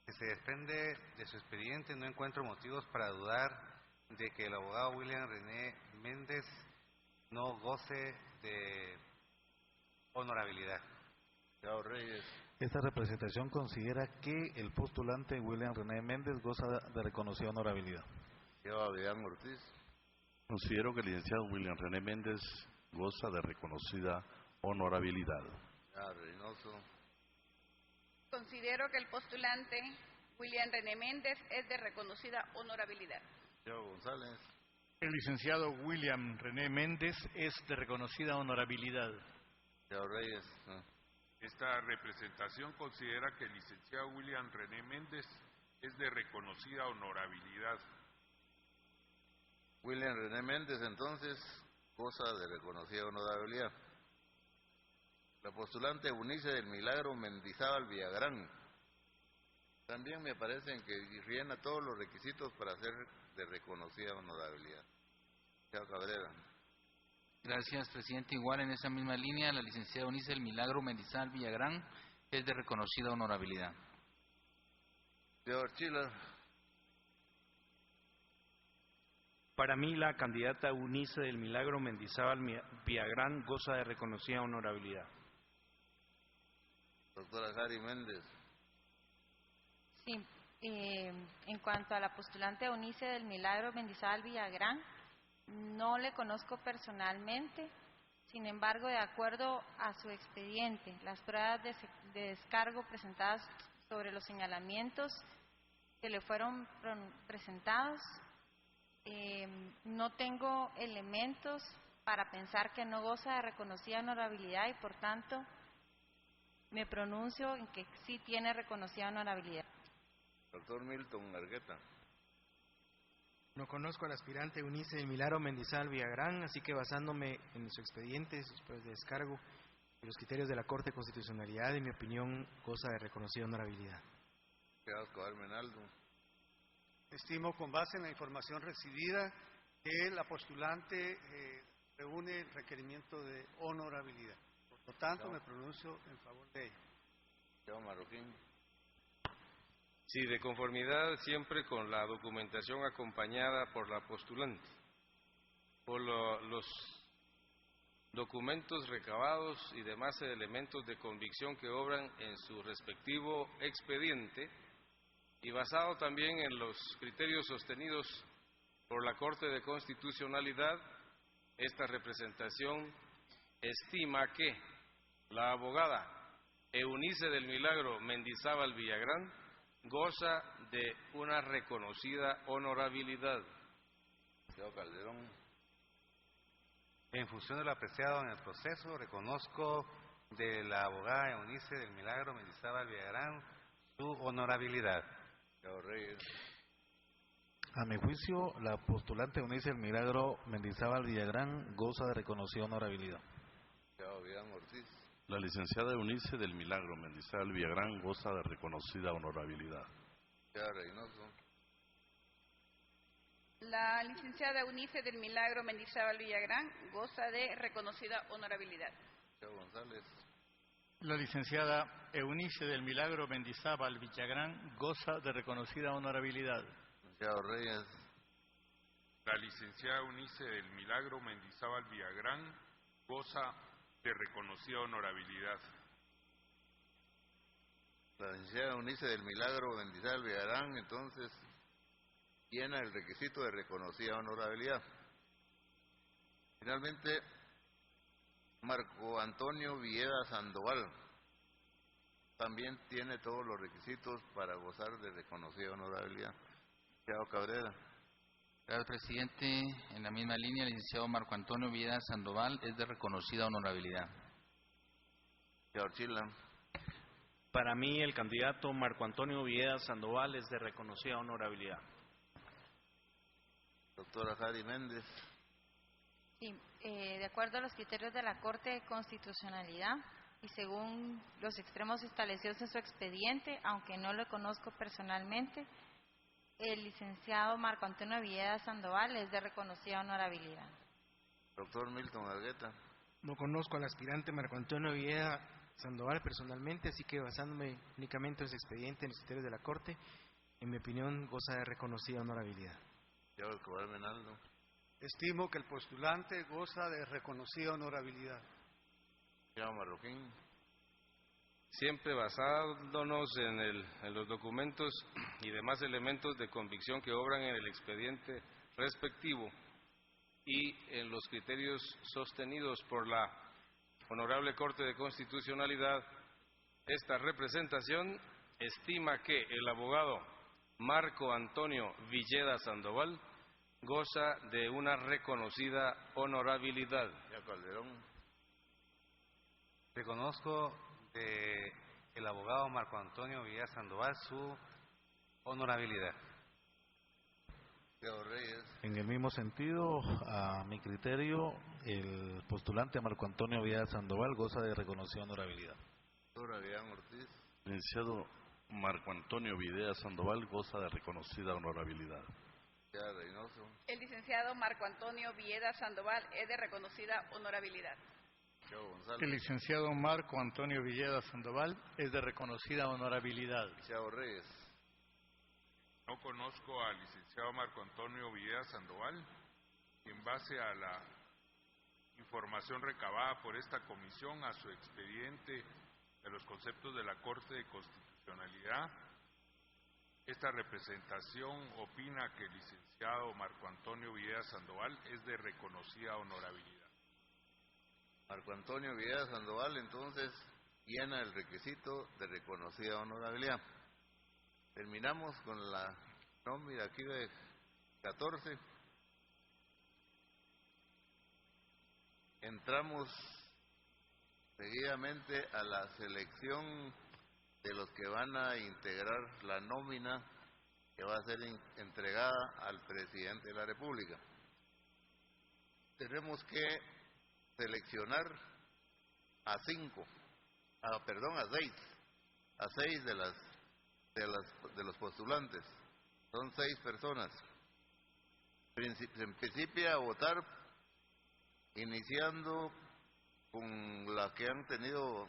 que se desprende de su expediente, no encuentro motivos para dudar de que el abogado William René Méndez no goce de honorabilidad. Señor Reyes. Esta representación considera que el postulante William René Méndez goza de reconocida honorabilidad. Señor Abidán Ortiz. Considero que el licenciado William René Méndez goza de reconocida honorabilidad. Señor Reynoso. Considero que el postulante William René Méndez es de reconocida honorabilidad. Señor González. El licenciado William René Méndez es de reconocida honorabilidad. Señor Reyes. Esta representación considera que el licenciado William René Méndez es de reconocida honorabilidad. William René Méndez, entonces, goza de reconocida honorabilidad. La postulante Eunice del Milagro Mendizábal Villagrán. También me parecen que rellena todos los requisitos para ser de reconocida honorabilidad. Señor Cabrera. Gracias, presidente. Igual en esa misma línea, la licenciada Eunice del Milagro Mendizábal Villagrán es de reconocida honorabilidad. Señor Chila. Para mí, la candidata Eunice del Milagro Mendizábal Villagrán goza de reconocida honorabilidad. Doctora Jari Méndez. Sí, en cuanto a la postulante Eunice del Milagro Mendizábal Villagrán, no le conozco personalmente, sin embargo, de acuerdo a su expediente, las pruebas de descargo presentadas sobre los señalamientos que le fueron presentados, no tengo elementos para pensar que no goza de reconocida honorabilidad y, por tanto, me pronuncio en que sí tiene reconocida honorabilidad. Doctor Milton Argueta. No conozco al aspirante Eunice del Milagro Mendizábal Villagrán, así que basándome en su expediente, sus pruebas de descargo y los criterios de la Corte de Constitucionalidad, en mi opinión, goza de reconocida honorabilidad. Señor Escobar Menaldo. Estimo, con base en la información recibida, que la postulante reúne el requerimiento de honorabilidad. Por lo tanto, me pronuncio en favor de ella. Señor Marroquín. Sí, de conformidad siempre con la documentación acompañada por la postulante, por los documentos recabados y demás elementos de convicción que obran en su respectivo expediente y basado también en los criterios sostenidos por la Corte de Constitucionalidad, esta representación estima que la abogada Eunice del Milagro Mendizábal Villagrán goza de una reconocida honorabilidad. Señor Calderón. En función de lo apreciado en el proceso, reconozco de la abogada Eunice del Milagro Mendizábal Villagrán su honorabilidad. Señor Reyes. A mi juicio, la postulante Eunice del Milagro Mendizábal Villagrán goza de reconocida honorabilidad. Señor Abidán Ortiz. La licenciada Eunice del Milagro Mendizábal Villagrán goza de reconocida honorabilidad. Señor Reynoso. La licenciada Eunice del Milagro Mendizábal Villagrán goza de reconocida honorabilidad. Chao González. La licenciada Eunice del Milagro Mendizábal Villagrán goza de reconocida honorabilidad. Chao Reyes. La licenciada Eunice del Milagro Mendizábal Villagrán goza de reconocida honorabilidad. La licenciada Eunice del Milagro Mendizábal Villagrán, entonces, llena el requisito de reconocida honorabilidad. Finalmente, Marco Antonio Villeda Sandoval también tiene todos los requisitos para gozar de reconocida honorabilidad. Chao Cabrera. Gracias, presidente. En la misma línea, el licenciado Marco Antonio Villeda Sandoval es de reconocida honorabilidad. Chao Chila. Para mí, el candidato Marco Antonio Villeda Sandoval es de reconocida honorabilidad. Doctora Jari Méndez. Sí, de acuerdo a los criterios de la Corte de Constitucionalidad y según los extremos establecidos en su expediente, aunque no lo conozco personalmente, el licenciado Marco Antonio Villeda Sandoval es de reconocida honorabilidad. Doctor Milton Argueta. No conozco al aspirante Marco Antonio Villeda Sandoval personalmente, así que basándome únicamente en su expediente, en los criterios de la Corte, en mi opinión goza de reconocida honorabilidad. Chao Escobar Menaldo. Estimo que el postulante goza de reconocida honorabilidad. Chao Marroquín. Siempre basándonos en los documentos y demás elementos de convicción que obran en el expediente respectivo y en los criterios sostenidos por la Honorable Corte de Constitucionalidad, esta representación estima que el abogado Marco Antonio Villeda Sandoval goza de una reconocida honorabilidad. Ya Calderón. Reconozco de el abogado Marco Antonio Villeda Sandoval su honorabilidad. Chao Reyes. En el mismo sentido, a mi criterio, el postulante Marco Antonio Villeda Sandoval goza de reconocida honorabilidad. Doctora Adrián Ortiz. Licenciado Marco Antonio Villeda Sandoval goza de reconocida honorabilidad. Ya Reynoso. El licenciado Marco Antonio Villeda Sandoval es de reconocida honorabilidad. Chao González. El licenciado Marco Antonio Villeda Sandoval es de reconocida honorabilidad. Chao Reyes. No conozco al licenciado Marco Antonio Villeda Sandoval y en base a la información recabada por esta comisión, a su expediente de los conceptos de la Corte de Constitucionalidad, esta representación opina que el licenciado Marco Antonio Villeda Sandoval es de reconocida honorabilidad. Marco Antonio Villeda Sandoval entonces llena el requisito de reconocida honorabilidad. Terminamos con la nómina aquí de 14. Entramos seguidamente a la selección de los que van a integrar la nómina que va a ser entregada al presidente de la República. Tenemos que seleccionar a 6 de los postulantes. Son 6 personas. En principio a votar iniciando con las que han tenido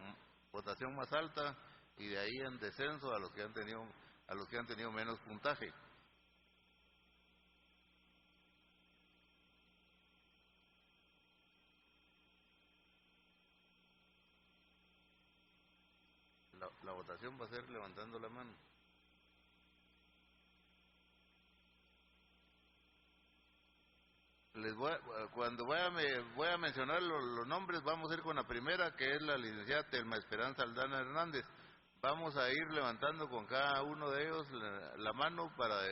votación más alta y de ahí en descenso a los que han tenido menos puntaje. La votación va a ser levantando la mano. Cuando voy a mencionar los nombres, vamos a ir con la primera, que es la licenciada Telma Esperanza Aldana Hernández. Vamos a ir levantando con cada uno de ellos la mano para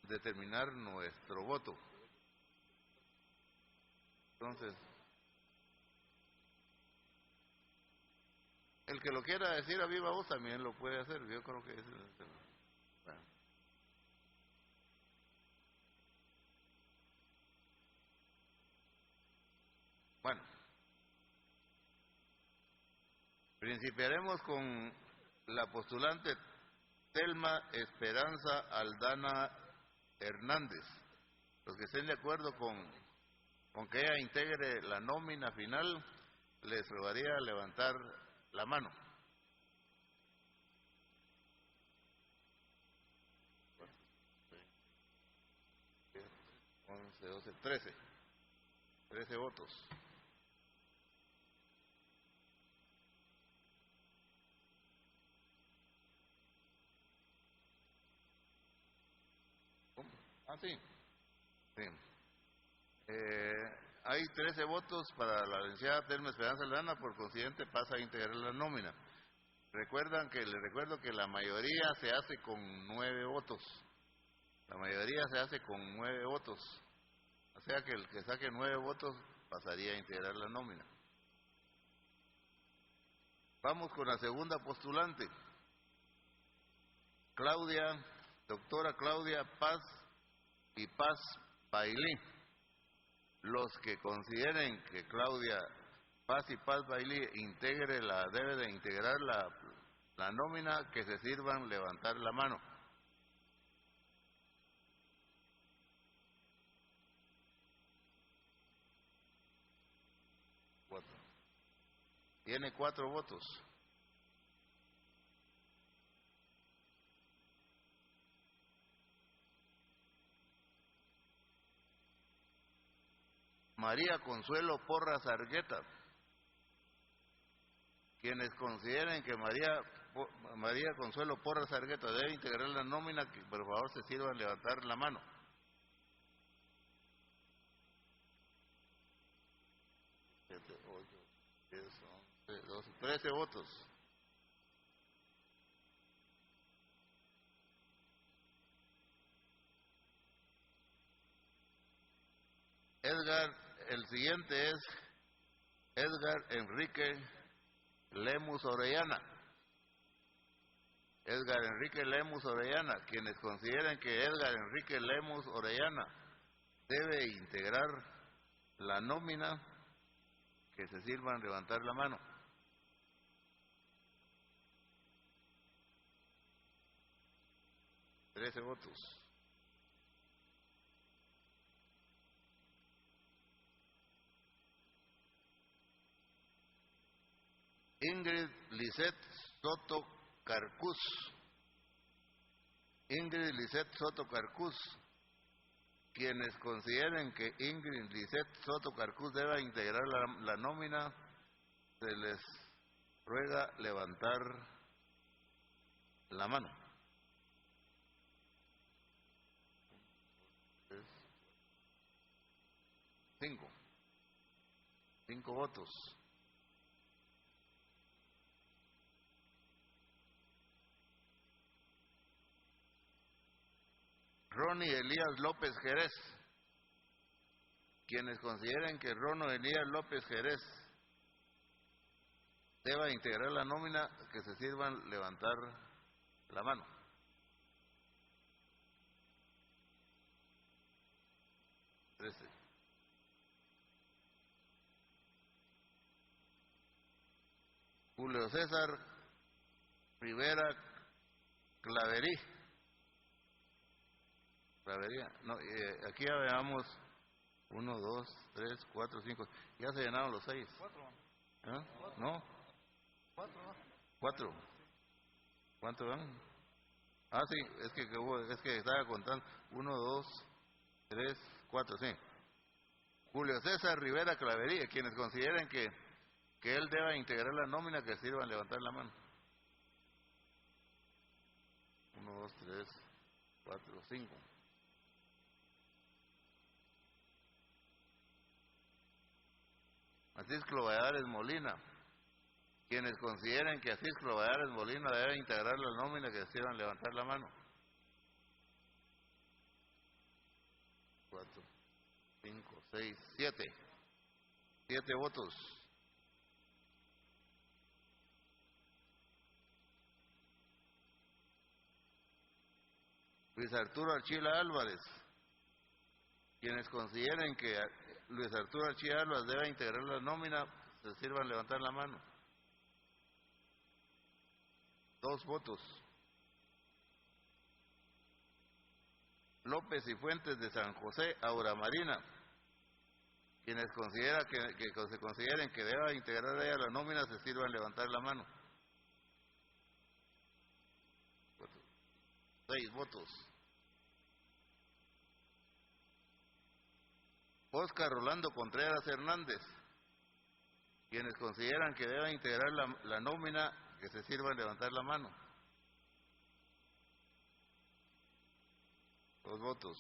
determinar nuestro voto. Entonces, el que lo quiera decir a viva voz también lo puede hacer. Yo creo que es bueno. Bueno, principiaremos con la postulante Telma Esperanza Aldana Hernández. Los que estén de acuerdo con que ella integre la nómina final, les rogaría levantar la mano. 11, 12, 13 votos. Ah, sí. Sí. Hay 13 votos para la licenciada Telma Esperanza Aldana, por consiguiente pasa a integrar la nómina. Les recuerdo que la mayoría se hace con 9 votos. La mayoría se hace con 9 votos. O sea que el que saque 9 votos pasaría a integrar la nómina. Vamos con la segunda postulante. Doctora Claudia Paz y Paz Bailí. Los que consideren que Claudia Paz y Paz Bailí debe de integrar la nómina, que se sirvan levantar la mano. Tiene 4 votos. María Consuelo Porras Argueta. Quienes consideren que María Consuelo Porras Argueta debe integrar la nómina, que por favor se sirvan levantar la mano. 7, 8, 10, 11, 12, 13 votos. El siguiente es Edgar Enrique Lemus Orellana. Edgar Enrique Lemus Orellana. Quienes consideren que Edgar Enrique Lemus Orellana debe integrar la nómina, que se sirvan levantar la mano. 13 votos. Ingrid Lisset Soto Carcús. Ingrid Lisset Soto Carcús. Quienes consideren que Ingrid Lisset Soto Carcús deba integrar la nómina, se les ruega levantar la mano. 5 votos. Ronnie Elías López Jerez. Quienes consideren que Ronnie Elías López Jerez deba integrar la nómina, que se sirvan levantar la mano. 13. Julio César Rivera Claverí. No, aquí ya veamos 1, 2, 3, 4, 5. Ya se llenaron los 6. 4. ¿Ah? ¿No? 4. ¿Cuántos van? Ah, sí, es que estaba contando. 1, 2, 3, 4, sí. Julio César Rivera Clavería. Quienes consideren que él deba integrar la nómina, que sirvan levantar la mano. 1, 2, 3, 4, 5. Asisclo Valladares Molina. Quienes consideren que Asisclo Valladares Molina debe integrar la nómina, que sirvan levantar la mano. 4, 5, 6, 7. 7 votos. Luis Arturo Archila Álvarez. Quienes consideren que Luis Arturo Archila Álvarez debe integrar la nómina, se sirvan levantar la mano. 2 votos. López y Fuentes de San José Aura Marina. Quienes se consideren que deba integrar a ella la nómina se sirvan levantar la mano. 6 votos. Óscar Rolando Contreras Hernández. Quienes consideran que deba integrar la nómina que se sirvan levantar la mano. 2 votos.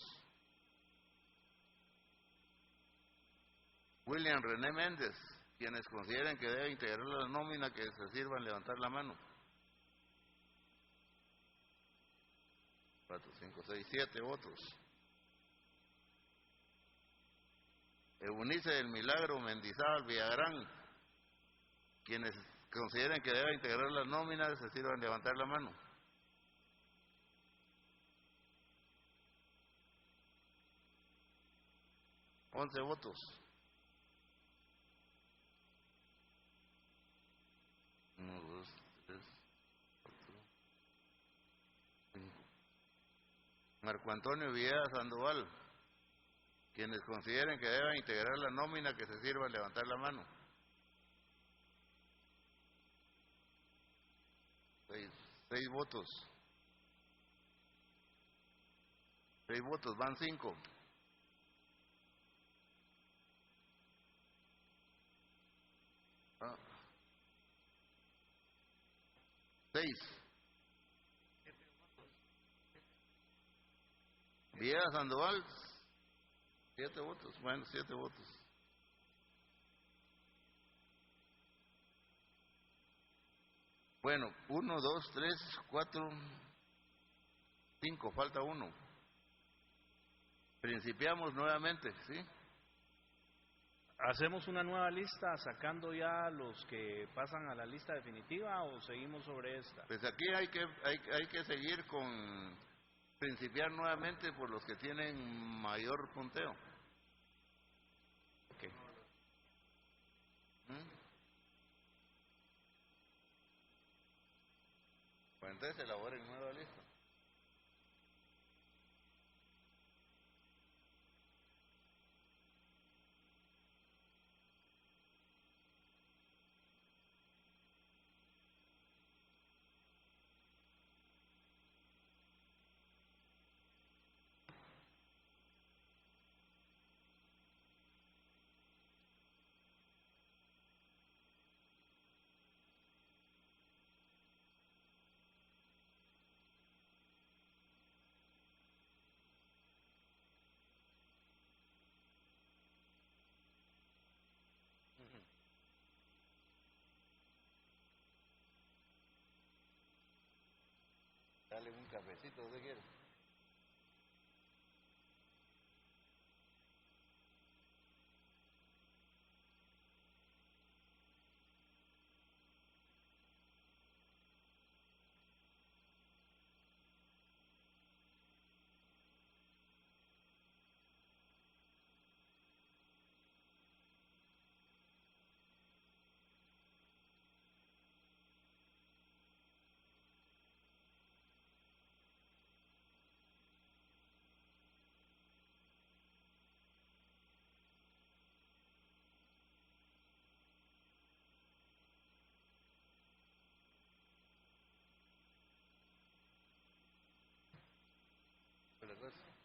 William René Méndez. Quienes consideren que debe integrar la nómina que se sirvan levantar la mano. 4, 5, 6, 7 votos. Eunice del Milagro Mendizábal Villagrán. Quienes consideren que debe integrar la nómina se sirvan levantar la mano. 11 votos. 1, 2, 3, 4, 5. Marco Antonio Villegas Sandoval. Quienes consideren que deben integrar la nómina que se sirvan levantar la mano. 6 votos. 6 votos, van 5. Ah. 6. Villegas Sandoval, 7 votos. Bueno, 7 votos. Bueno, 1, 2, 3, 4, 5, falta 1. Principiamos nuevamente, ¿sí? ¿Hacemos una nueva lista sacando ya los que pasan a la lista definitiva o seguimos sobre esta? Pues aquí hay que seguir con principiar nuevamente por los que tienen mayor punteo. Ok. Pues entonces elaboren nueva lista. Dale un cafecito, ¿qué quieres? ¿Qué le pasa?